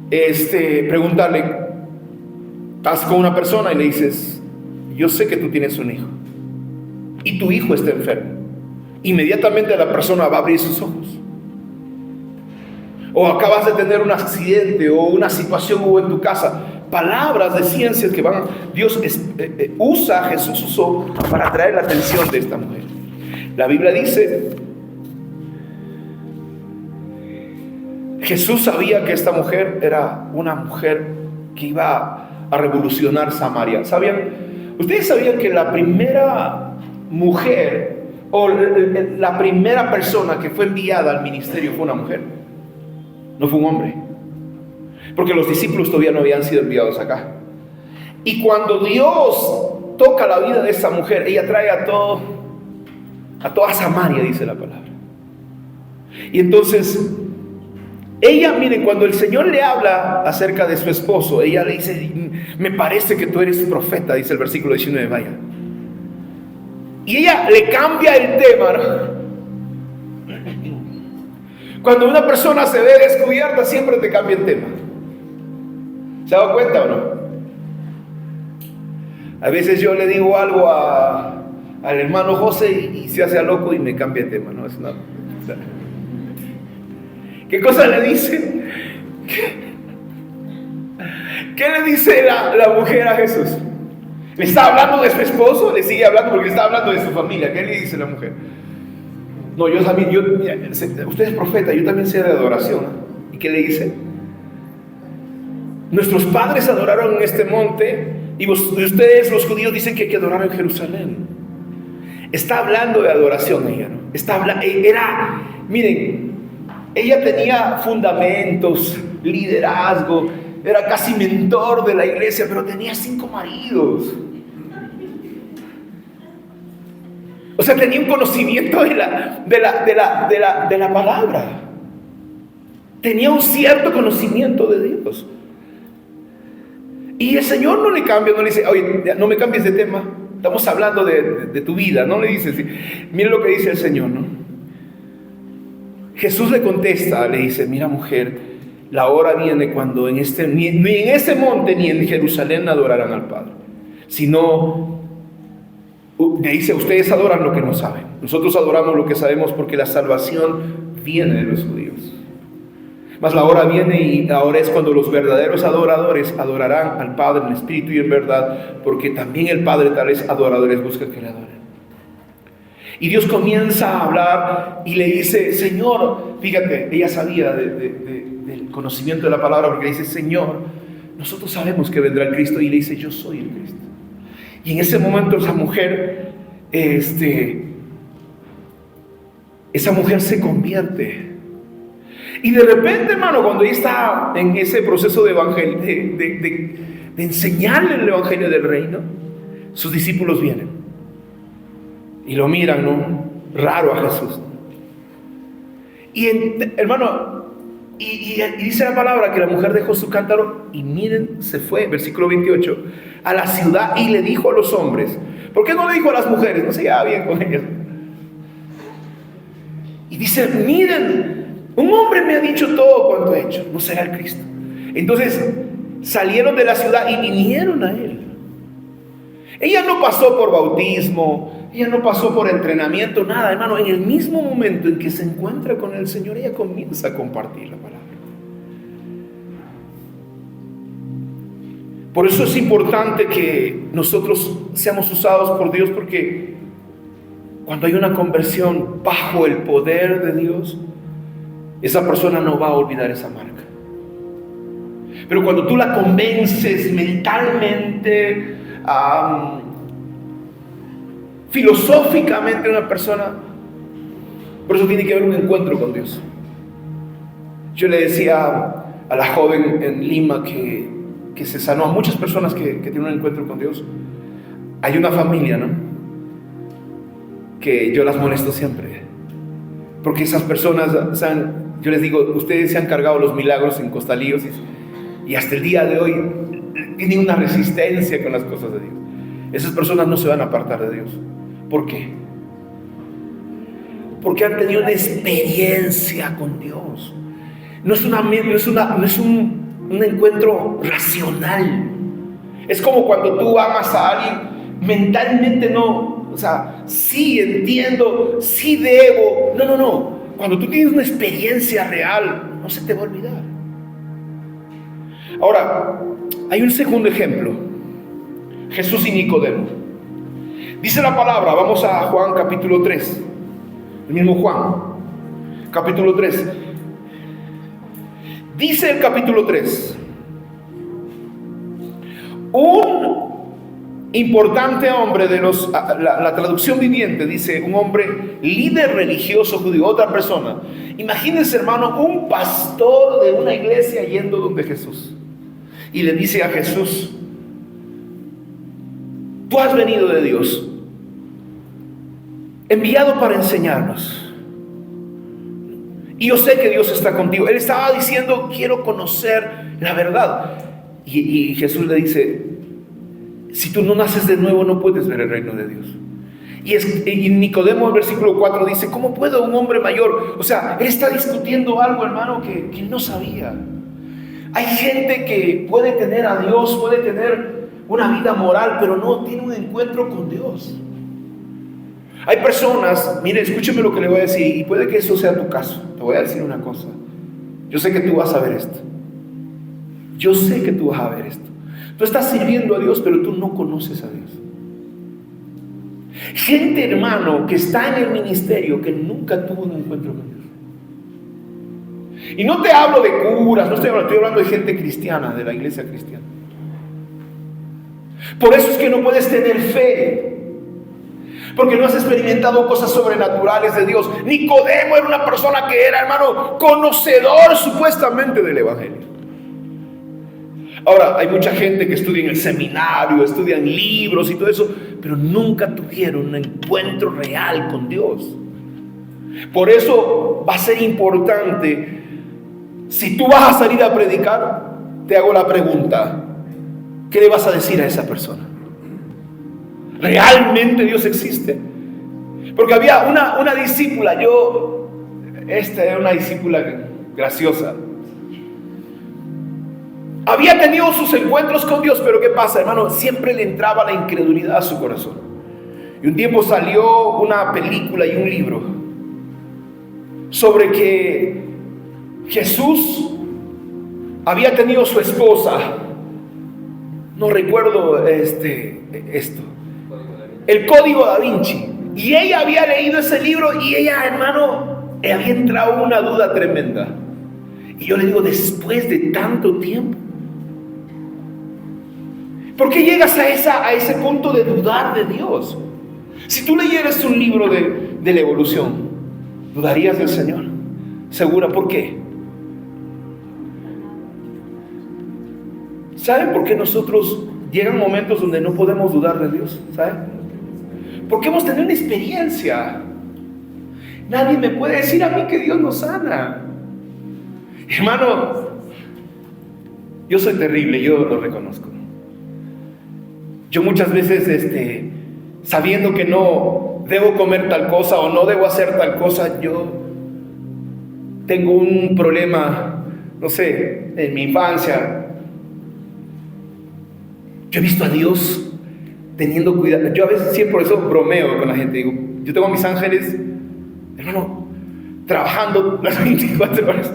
Preguntarle, estás con una persona y le dices, yo sé que tú tienes un hijo y tu hijo está enfermo. Inmediatamente la persona va a abrir sus ojos. O acabas de tener un accidente o una situación hubo en tu casa. Palabras de ciencias que Dios usa, Jesús usó para atraer la atención de esta mujer. La Biblia dice, Jesús sabía que esta mujer era una mujer que iba a revolucionar Samaria. ¿Ustedes sabían que la primera mujer o la primera persona que fue enviada al ministerio fue una mujer? No fue un hombre, porque los discípulos todavía no habían sido enviados acá. Y cuando Dios toca la vida de esa mujer, ella trae a toda Samaria, dice la palabra. Y entonces ella, miren, cuando el Señor le habla acerca de su esposo, ella le dice, me parece que tú eres profeta, dice el versículo 19, vaya. Y ella le cambia el tema, ¿no? Cuando una persona se ve descubierta, siempre te cambia el tema. ¿Se ha dado cuenta o no? A veces yo le digo algo al hermano José y se hace a loco y me cambia de tema, ¿no? Es una... ¿Qué cosa le dice? ¿Qué le dice la mujer a Jesús? ¿Le está hablando de su esposo? ¿Le sigue hablando porque le está hablando de su familia? ¿Qué le dice la mujer? No, yo también, mira, usted es profeta, yo también sé de adoración, ¿no? ¿Y qué le dice? Nuestros padres adoraron en este monte y ustedes los judíos dicen que hay que adorar en Jerusalén. Está hablando de adoración ella, ¿no? Miren, ella tenía fundamentos, liderazgo, era casi mentor de la iglesia, pero tenía 5 maridos. O sea, tenía un conocimiento de la palabra. Tenía un cierto conocimiento de Dios. Y el Señor no le cambia, no le dice, oye, no me cambies de tema. Estamos hablando de tu vida, no le dice así. Mira lo que dice el Señor, ¿no? Jesús le contesta, le dice, mira mujer, la hora viene cuando ni en ese monte ni en Jerusalén adorarán al Padre, sino, le dice, ustedes adoran lo que no saben. Nosotros adoramos lo que sabemos porque la salvación viene de los judíos. Mas la hora viene y ahora es cuando los verdaderos adoradores adorarán al Padre en espíritu y en verdad, porque también el Padre tales adoradores busca que le adoren. Y Dios comienza a hablar y le dice, Señor, fíjate, ella sabía del conocimiento de la palabra, porque le dice, Señor, nosotros sabemos que vendrá el Cristo, y le dice, yo soy el Cristo. Y en ese momento esa mujer se convierte. Y de repente, hermano, cuando ella está en ese proceso de evangelio, de enseñarle el evangelio del reino, sus discípulos vienen y lo miran, ¿no? Raro a Jesús. Y hermano, y dice la palabra que la mujer dejó su cántaro y miren, se fue, versículo 28, a la ciudad y le dijo a los hombres. ¿Por qué no le dijo a las mujeres? No se llevaba bien con ellas. Y dice, miren, un hombre me ha dicho todo cuanto he hecho, ¿no será el Cristo? Entonces salieron de la ciudad y vinieron a él. Ella no pasó por bautismo, ella no pasó por entrenamiento, nada, hermano. En el mismo momento en que se encuentra con el Señor, ella comienza a compartir la palabra. Por eso es importante que nosotros seamos usados por Dios, porque cuando hay una conversión bajo el poder de Dios, esa persona no va a olvidar esa marca. Pero cuando tú la convences mentalmente, filosóficamente, una persona, por eso tiene que haber un encuentro con Dios. Yo le decía a la joven en Lima que se sanó, a muchas personas que tienen un encuentro con Dios. Hay una familia, ¿no?, que yo las molesto siempre, porque esas personas, yo les digo, ustedes se han cargado los milagros en costalillos y hasta el día de hoy tienen una resistencia con las cosas de Dios. Esas personas no se van a apartar de Dios. ¿Por qué? Porque han tenido una experiencia con Dios. No es un encuentro racional. Es como cuando tú amas a alguien, mentalmente no, o sea, sí entiendo, sí debo. No. Cuando tú tienes una experiencia real, no se te va a olvidar. Ahora, hay un segundo ejemplo. Jesús y Nicodemo. Dice la palabra, vamos a Juan capítulo 3. El mismo Juan, capítulo 3. Dice el capítulo 3. Un importante hombre de la traducción viviente dice, un hombre líder religioso judío, otra persona. Imagínense, hermano, un pastor de una iglesia yendo donde Jesús y le dice a Jesús, tú has venido de Dios, enviado para enseñarnos, y yo sé que Dios está contigo. Él estaba diciendo, quiero conocer la verdad. Y Jesús le dice, si tú no naces de nuevo, no puedes ver el reino de Dios. Y Nicodemo, el versículo 4 dice, ¿cómo puede un hombre mayor? O sea, él está discutiendo algo, hermano, que no sabía. Hay gente que puede tener a Dios, puede tener una vida moral, pero no tiene un encuentro con Dios. Hay personas, mire, escúcheme lo que le voy a decir, y puede que eso sea tu caso. Te voy a decir una cosa. Yo sé que tú vas a ver esto. Yo sé que tú vas a ver esto. Tú estás sirviendo a Dios, pero tú no conoces a Dios. Gente, hermano, que está en el ministerio, que nunca tuvo un encuentro con Dios. Y no te hablo de curas, estoy hablando de gente cristiana, de la iglesia cristiana. Por eso es que no puedes tener fe, porque no has experimentado cosas sobrenaturales de Dios. Nicodemo era una persona que era, hermano, conocedor supuestamente del evangelio. Ahora, hay mucha gente que estudia en el seminario, estudian libros y todo eso, pero nunca tuvieron un encuentro real con Dios. Por eso va a ser importante, si tú vas a salir a predicar, te hago la pregunta: ¿qué le vas a decir a esa persona? ¿Realmente Dios existe? Porque había una discípula, esta era una discípula graciosa. Había tenido sus encuentros con Dios, pero ¿qué pasa, hermano? Siempre le entraba la incredulidad a su corazón. Y un tiempo salió una película y un libro sobre que Jesús había tenido su esposa, no recuerdo esto, el Código Da Vinci, y ella había leído ese libro y ella, hermano, había entrado una duda tremenda. Y yo le digo, después de tanto tiempo, ¿por qué llegas a ese punto de dudar de Dios? Si tú leyeras un libro de la evolución, ¿dudarías del Señor? ¿Segura? ¿Por qué? ¿Saben por qué nosotros llegan momentos donde no podemos dudar de Dios? ¿Saben? Porque hemos tenido una experiencia. Nadie me puede decir a mí que Dios nos sana. Hermano, yo soy terrible, yo lo reconozco. Yo muchas veces, sabiendo que no debo comer tal cosa o no debo hacer tal cosa, yo tengo un problema, no sé, en mi infancia. Yo he visto a Dios teniendo cuidado. Yo a veces siempre por eso bromeo con la gente. Digo, yo tengo a mis ángeles, hermano, trabajando las 24 horas.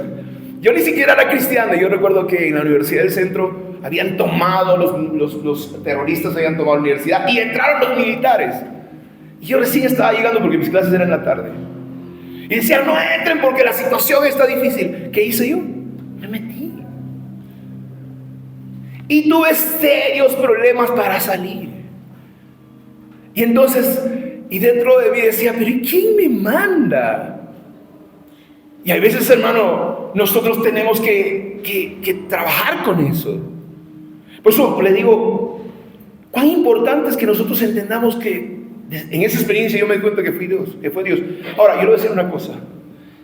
Yo ni siquiera era cristiano. Yo recuerdo que en la Universidad del Centro habían tomado, los terroristas habían tomado la universidad y entraron los militares. Y yo recién estaba llegando porque mis clases eran en la tarde. Y decían, no entren porque la situación está difícil. ¿Qué hice yo? Me metí. Y tuve serios problemas para salir. Y entonces, y dentro de mí decía, pero ¿y quién me manda? Y hay veces, hermano, nosotros tenemos que trabajar con eso. Por eso le digo, cuán importante es que nosotros entendamos que en esa experiencia yo me di cuenta que fue Dios. Ahora, yo le voy a decir una cosa.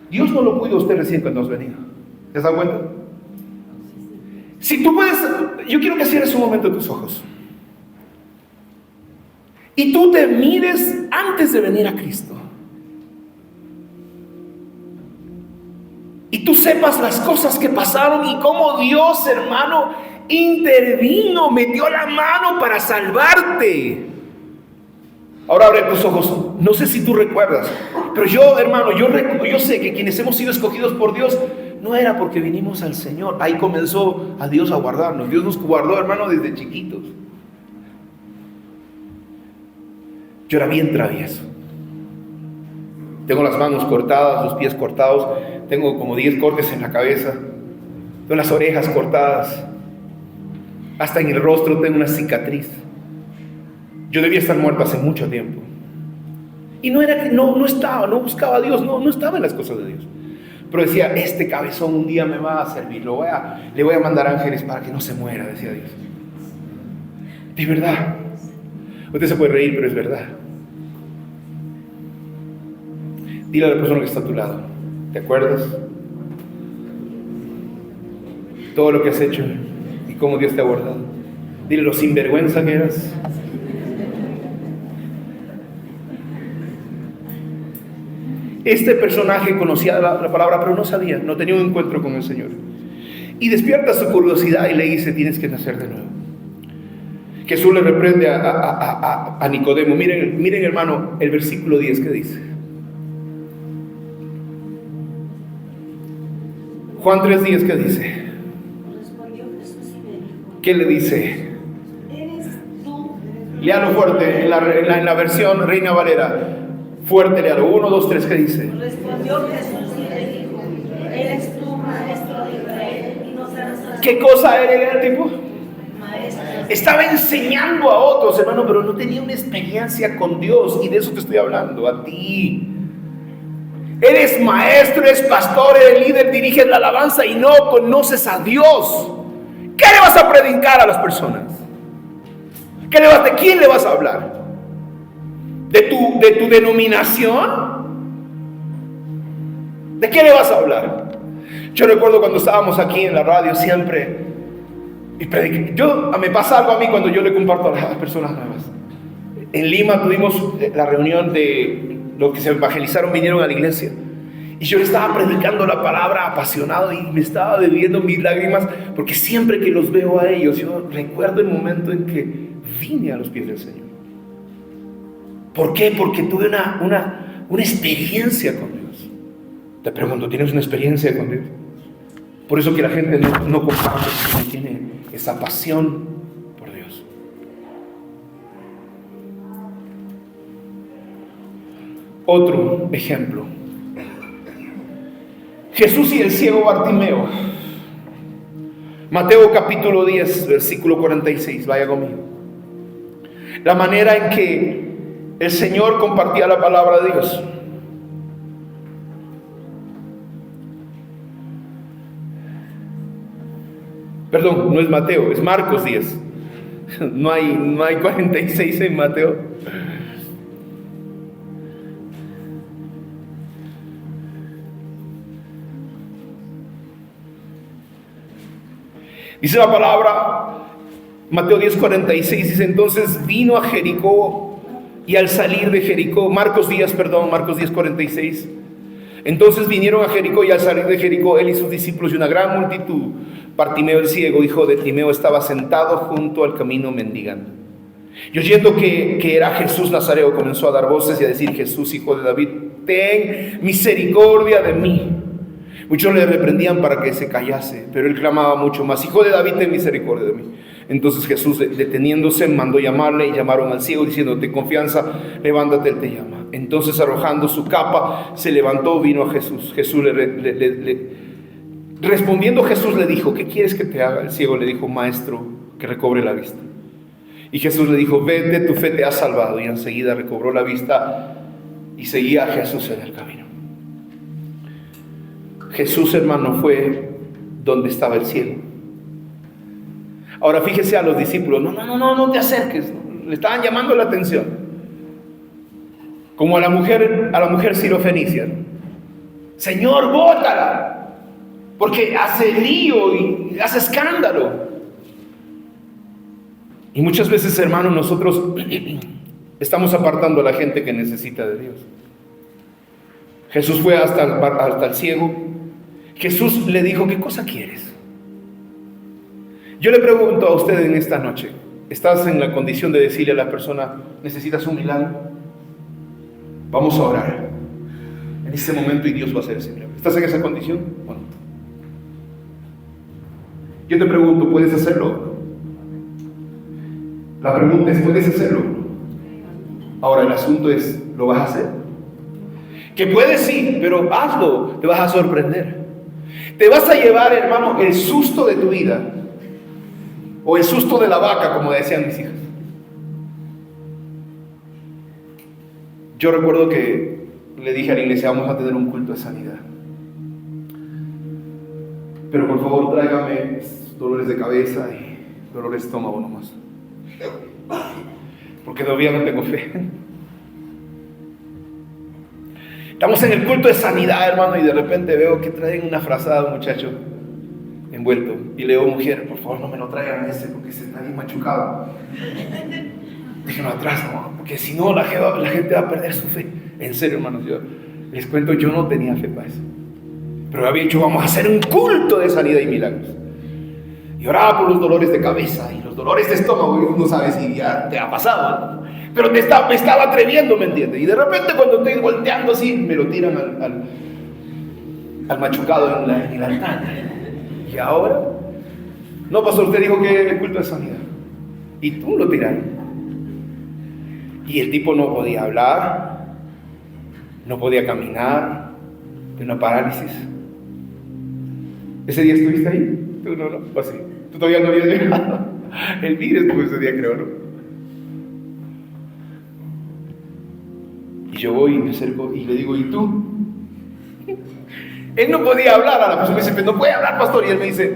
Dios no lo cuidó a usted recién cuando has venido. ¿Te has dado cuenta? Si tú puedes, yo quiero que cierres un momento tus ojos. Y tú te mires antes de venir a Cristo. Y tú sepas las cosas que pasaron y cómo Dios, hermano, intervino, metió la mano para salvarte. Ahora abre tus ojos. No sé si tú recuerdas, pero yo, hermano, yo sé que quienes hemos sido escogidos por Dios no era porque vinimos al Señor. Ahí comenzó a Dios a guardarnos. Dios nos guardó, hermano, desde chiquitos. Yo era bien travieso. Tengo las manos cortadas, los pies cortados. Tengo como 10 cortes en la cabeza. Tengo las orejas cortadas. Hasta en el rostro tengo una cicatriz. Yo debía estar muerto hace mucho tiempo. Y no buscaba a Dios, no estaba en las cosas de Dios. Pero decía, este cabezón un día me va a servir, le voy a mandar ángeles para que no se muera, decía Dios. De verdad. Usted se puede reír, pero es verdad. Dile a la persona que está a tu lado, ¿te acuerdas? Todo lo que has hecho y cómo Dios te ha guardado. Dile lo sinvergüenza que eras. Este personaje conocía la palabra, pero no sabía, no tenía un encuentro con el Señor. Y despierta su curiosidad y le dice, tienes que nacer de nuevo. Jesús le reprende a Nicodemo. Miren hermano, el versículo 10 que dice. Juan 3:10 que dice. ¿Qué le dice? Léalo fuerte, en la versión Reina Valera. Fuerte, léalo. 1, 2, 3, ¿qué dice? Respondió Jesús y le dijo: ¿Eres tú maestro de Israel y no sabes las ¿Qué cosa era el tipo? maestro? Estaba enseñando a otros, hermano, pero no tenía una experiencia con Dios. Y de eso te estoy hablando, a ti. Eres maestro, eres pastor, eres líder, diriges la alabanza y no conoces a Dios. ¿Qué le vas a predicar a las personas? ¿De quién le vas a hablar? ¿De tu denominación? ¿De qué le vas a hablar? Yo recuerdo cuando estábamos aquí en la radio siempre, y me pasa algo a mí cuando yo le comparto a las personas nuevas. En Lima tuvimos la reunión de los que se evangelizaron, vinieron a la iglesia. Y yo le estaba predicando la palabra apasionado y me estaba bebiendo mis lágrimas, porque siempre que los veo a ellos, yo recuerdo el momento en que vine a los pies del Señor. ¿Por qué? Porque tuve una experiencia con Dios. Te pregunto, ¿tienes una experiencia con Dios? Por eso que la gente no comparte, porque tiene esa pasión por Dios. Otro ejemplo. Jesús y el ciego Bartimeo. Mateo capítulo 10, versículo 46. Vaya conmigo. La manera en que el Señor compartía la palabra de Dios. Perdón, no es Mateo, es Marcos 10. No hay 46 en Mateo. Dice la palabra, Mateo 10:46, dice: entonces vino a Jericó, y al salir de Jericó, Marcos 10:46. Entonces vinieron a Jericó, y al salir de Jericó, él y sus discípulos y una gran multitud, Bartimeo el ciego, hijo de Timeo, estaba sentado junto al camino mendigando. Y oyendo que era Jesús Nazareo, comenzó a dar voces y a decir: Jesús, hijo de David, ten misericordia de mí. Muchos le reprendían para que se callase, pero él clamaba mucho más: Hijo de David, ten misericordia de mí. Entonces Jesús, deteniéndose, mandó llamarle, y llamaron al ciego, diciendo: ten confianza, levántate, él te llama. Entonces, arrojando su capa, se levantó, vino a Jesús. Respondiendo Jesús le dijo: ¿qué quieres que te haga? El ciego le dijo: Maestro, que recobre la vista. Y Jesús le dijo: vete, tu fe te ha salvado. Y enseguida recobró la vista y seguía a Jesús en el camino. Jesús, hermano, fue donde estaba el ciego. Ahora fíjese a los discípulos: no te acerques. Le estaban llamando la atención, como a la mujer sirofenicia. Señor, bótala, porque hace lío y hace escándalo. Y muchas veces, hermano, nosotros estamos apartando a la gente que necesita de Dios. Jesús fue hasta el ciego. Jesús le dijo: ¿qué cosa quieres? Yo le pregunto a usted en esta noche: ¿estás en la condición de decirle a la persona: necesitas un milagro? Vamos a orar en este momento y Dios va a hacer ese milagro. ¿Estás en esa condición? Bueno, yo te pregunto: ¿puedes hacerlo? La pregunta es: ¿puedes hacerlo? Ahora el asunto es: ¿lo vas a hacer? Que puedes, sí, pero hazlo. Te vas a sorprender. Te vas a llevar, hermano, el susto de tu vida, o el susto de la vaca, como decían mis hijas. Yo recuerdo que le dije a la iglesia: vamos a tener un culto de sanidad, pero por favor tráigame dolores de cabeza y dolores de estómago nomás, porque todavía no tengo fe. Estamos en el culto de sanidad, hermano, y de repente veo que traen una frazada a un muchacho envuelto. Y le digo: mujer, por favor no me lo traigan ese, porque ese está bien machucado. Déjenlo atrás, ¿no? Porque si no la gente va a perder su fe. En serio, hermanos, yo les cuento, yo no tenía fe para eso. Pero había dicho: vamos a hacer un culto de sanidad y milagros. Y Y oraba por los dolores de cabeza y los dolores de estómago. Y uno sabe si ya te ha pasado, ¿no? Pero me estaba atreviendo, ¿me entiendes? Y de repente cuando estoy volteando así, me lo tiran al machucado en el altar. Y ahora, no, pastor, usted dijo que el culto de sanidad. Y tú lo tiraron. Y el tipo no podía hablar, no podía caminar, de una parálisis. ¿Ese día estuviste ahí? Tú no, pues sí. Tú todavía no habías llegado. El virus estuvo ese día, creo, ¿no? Y yo voy y me acerco y le digo, ¿y tú? Él no podía hablar. A la persona me dice, pero no puede hablar, pastor. Y él me dice,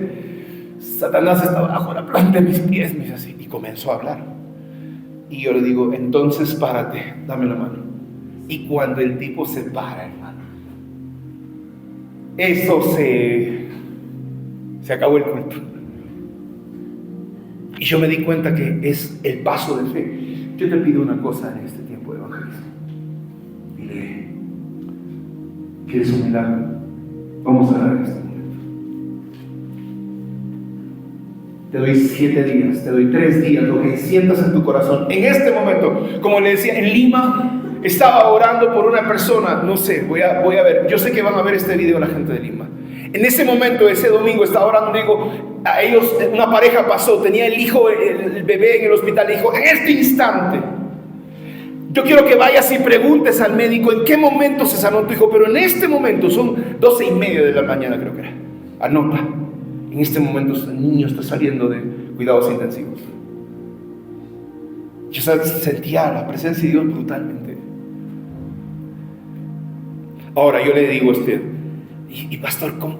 Satanás está bajo la planta de mis pies, me dice así. Y comenzó a hablar. Y yo le digo, entonces párate, dame la mano. Y cuando el tipo se para, hermano, eso se acabó el culto. Y yo me di cuenta que es el paso de fe. Yo te pido una cosa en este tiempo de evangelismo. Dile, ¿quieres un milagro? Vamos a dar en este momento. Te doy 7 días, te doy 3 días, lo que sientas en tu corazón. En este momento, como le decía, en Lima estaba orando por una persona, no sé, voy a ver, yo sé que van a ver este video la gente de Lima. En ese momento, ese domingo, estaba orando, digo, a ellos, una pareja pasó, tenía el hijo, el bebé en el hospital, le dijo, en este instante, yo quiero que vayas y preguntes al médico en qué momento se sanó tu hijo, pero en este momento, son 12:30 de la mañana creo que era, anota, en este momento el niño está saliendo de cuidados intensivos. Yo sentía la presencia de Dios brutalmente. Ahora yo le digo a usted, y pastor, ¿cómo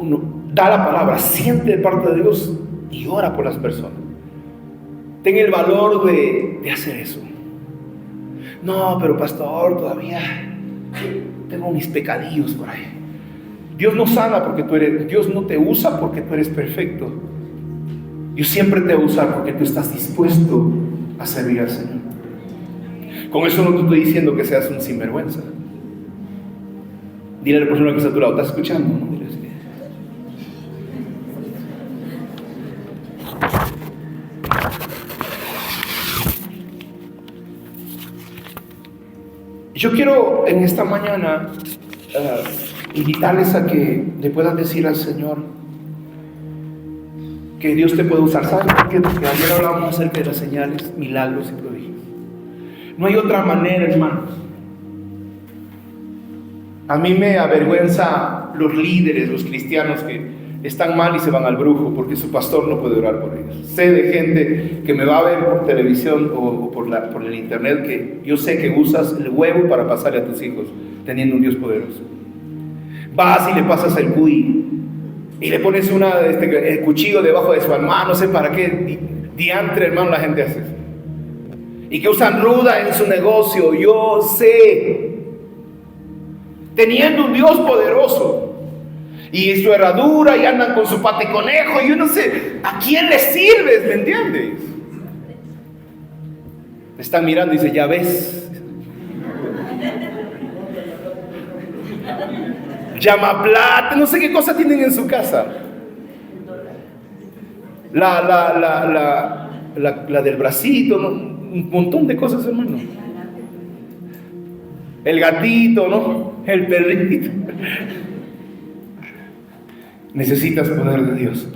no? Da la palabra, siente de parte de Dios y ora por las personas. Ten el valor de hacer eso. No, pero pastor, todavía tengo mis pecadillos por ahí. Dios no sana porque Dios no te usa porque tú eres perfecto. Dios siempre te va a usar porque tú estás dispuesto a servir al Señor. Con eso no te estoy diciendo que seas un sinvergüenza. Dile a la persona que está a tu lado, ¿estás escuchando? ¿No? Dile así. Yo quiero en esta mañana invitarles a que le puedan decir al Señor que Dios te puede usar. ¿Saben por qué? Porque ayer hablábamos acerca de las señales, milagros y prodigios. No hay otra manera, hermanos. A mí me avergüenza los líderes, los cristianos que están mal y se van al brujo porque su pastor no puede orar por ellos. Sé de gente que me va a ver por televisión o por el internet que yo sé que usas el huevo para pasarle a tus hijos teniendo un Dios poderoso. Vas y le pasas el cuy y le pones el cuchillo debajo de su alma, no sé para qué diantre, hermano, la gente hace eso. Y que usan ruda en su negocio, yo sé, teniendo un Dios poderoso y su herradura y andan con su pate conejo y yo no sé a quién le sirves, ¿me entiendes? Me están mirando y dice, ya ves, llama plata, no sé qué cosa tienen en su casa, la del bracito, ¿no? Un montón de cosas, hermano. El gatito, ¿no? El perrito. Necesitas poder de Dios.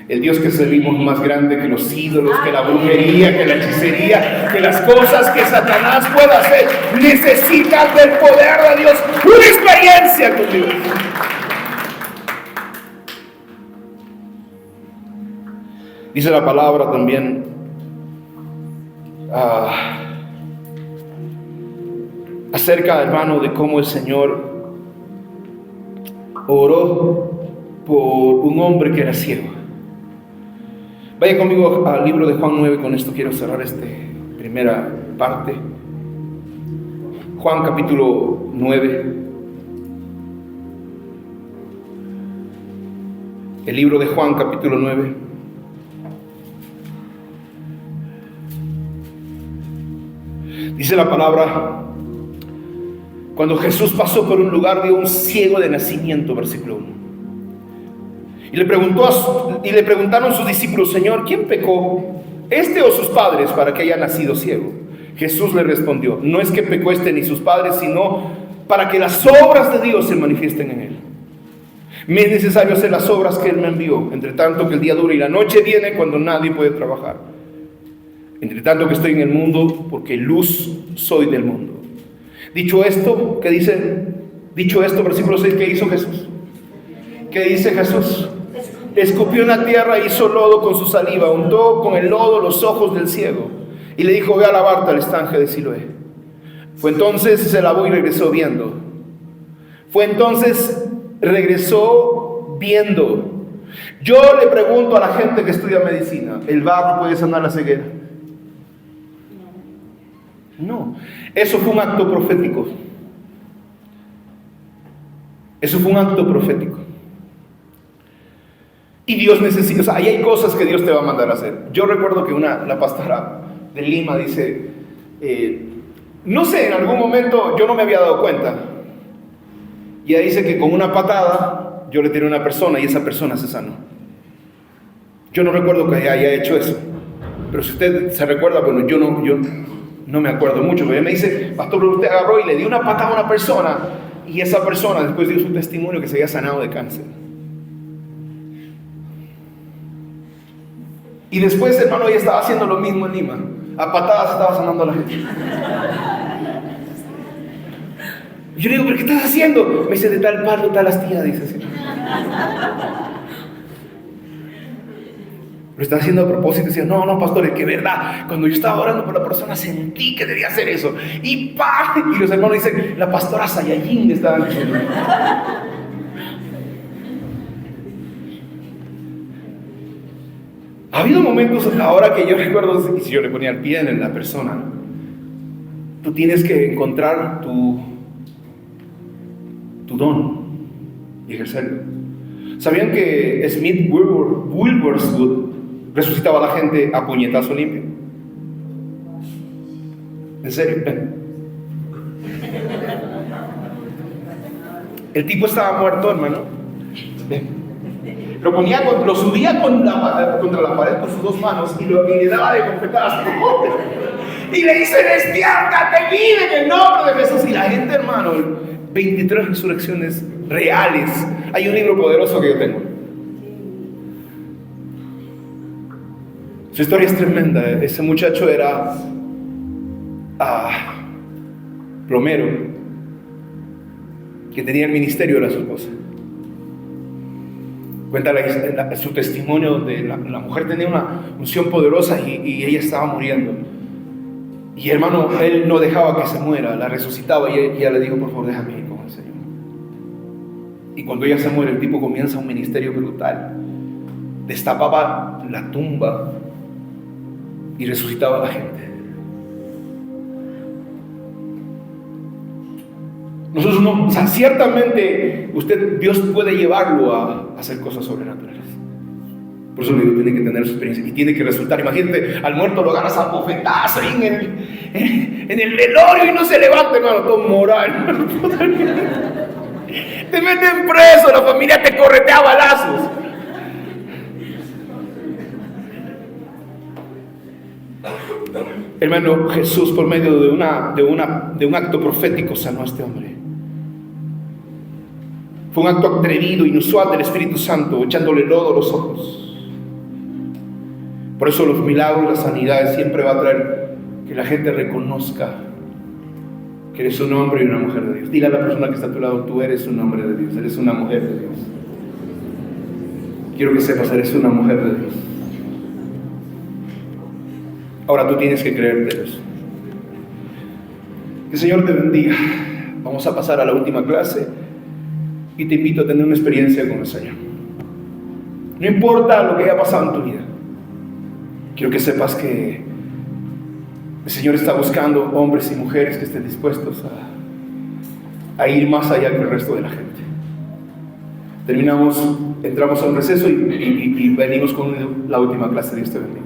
El Dios que servimos más grande que los ídolos, que la brujería, que la hechicería, que las cosas que Satanás pueda hacer. Necesitas del poder de Dios, una experiencia con Dios. Dice la palabra también acerca, hermano, de cómo el Señor oró por un hombre que era ciego. Vaya conmigo al libro de Juan 9, con esto quiero cerrar esta primera parte. Juan capítulo 9. El libro de Juan capítulo 9. Dice la palabra, cuando Jesús pasó por un lugar, vio un ciego de nacimiento, versículo 1. Y le preguntaron sus discípulos: Señor, ¿quién pecó, este o sus padres, para que haya nacido ciego? Jesús le respondió: no es que pecó este ni sus padres, sino para que las obras de Dios se manifiesten en él. Me es necesario hacer las obras que él me envió, entre tanto que el día dura y la noche viene cuando nadie puede trabajar. Entre tanto que estoy en el mundo, porque luz soy del mundo. Dicho esto, ¿qué dice? Dicho esto, versículo 6, ¿qué hizo Jesús? ¿Qué dice Jesús? Escupió en la tierra, hizo lodo con su saliva, untó con el lodo los ojos del ciego y le dijo: ve a lavarte al estanque de Siloé. Fue entonces, se lavó y regresó viendo. Regresó viendo. Yo le pregunto a la gente que estudia medicina: ¿el barro puede sanar la ceguera? No. Eso fue un acto profético. Eso fue un acto profético. Y Dios necesita, o sea, ahí hay cosas que Dios te va a mandar a hacer. Yo recuerdo que la pastora de Lima dice, no sé, en algún momento yo no me había dado cuenta. Y ella dice que con una patada yo le tiré a una persona y esa persona se sanó. Yo no recuerdo que haya hecho eso. Pero si usted se recuerda, bueno, yo no me acuerdo mucho. Pero ella me dice: pastor, usted agarró y le dio una patada a una persona y esa persona después dio su testimonio que se había sanado de cáncer. Y después, hermano, ella estaba haciendo lo mismo en Lima. A patadas estaba sanando a la gente. Yo le digo: ¿pero qué estás haciendo? Me dice: de tal palo, tal astilla, dice así. Lo está haciendo a propósito. Decía: no, pastor, es que verdad, cuando yo estaba orando por la persona sentí que debía hacer eso. Y ¡pam! Y los hermanos dicen: la pastora Saiyajin le estaban diciendo. Ha habido momentos ahora que yo recuerdo, y si yo le ponía el pie en la persona, ¿no? Tú tienes que encontrar tu don y ejercerlo. ¿Sabían que Smith Wigglesworth resucitaba a la gente a puñetazo limpio? ¿En serio? El tipo estaba muerto, hermano. Lo subía contra la pared con sus dos manos y le daba de bofetadas. Y le dice: despiértate, vive en el nombre de Jesús. Y la gente, hermano, 23 resurrecciones reales. Hay un libro poderoso que yo tengo. Su historia es tremenda. Ese muchacho era plomero, que tenía el ministerio de la su esposa. Cuenta su testimonio donde la mujer tenía una unción poderosa y ella estaba muriendo. Y hermano, él no dejaba que se muera, la resucitaba y ella le dijo: por favor, déjame ir con el Señor. Y cuando ella se muere, el tipo comienza un ministerio brutal. Destapaba la tumba y resucitaba a la gente. Nosotros no, o sea, ciertamente Dios puede llevarlo a hacer cosas sobrenaturales. Por eso le digo, tiene que tener su experiencia y tiene que resultar. Imagínate, al muerto lo agarras a bofetazo ahí en el velorio y no se levanta, hermano, todo moral. Te meten preso, la familia te corretea a balazos. Hermano, Jesús, por medio de un acto profético, sanó a este hombre. Fue un acto atrevido, inusual del Espíritu Santo, echándole lodo a los ojos. Por eso los milagros, las sanidades siempre va a traer que la gente reconozca que eres un hombre y una mujer de Dios. Dile a la persona que está a tu lado: tú eres un hombre de Dios, eres una mujer de Dios. Quiero que sepas, eres una mujer de Dios. Ahora tú tienes que creerte eso. Que el Señor te bendiga. Vamos a pasar a la última clase y te invito a tener una experiencia con el Señor. No importa lo que haya pasado en tu vida, quiero que sepas que el Señor está buscando hombres y mujeres que estén dispuestos a ir más allá que el resto de la gente. Entramos a un receso y venimos con la última clase. Dios te bendiga.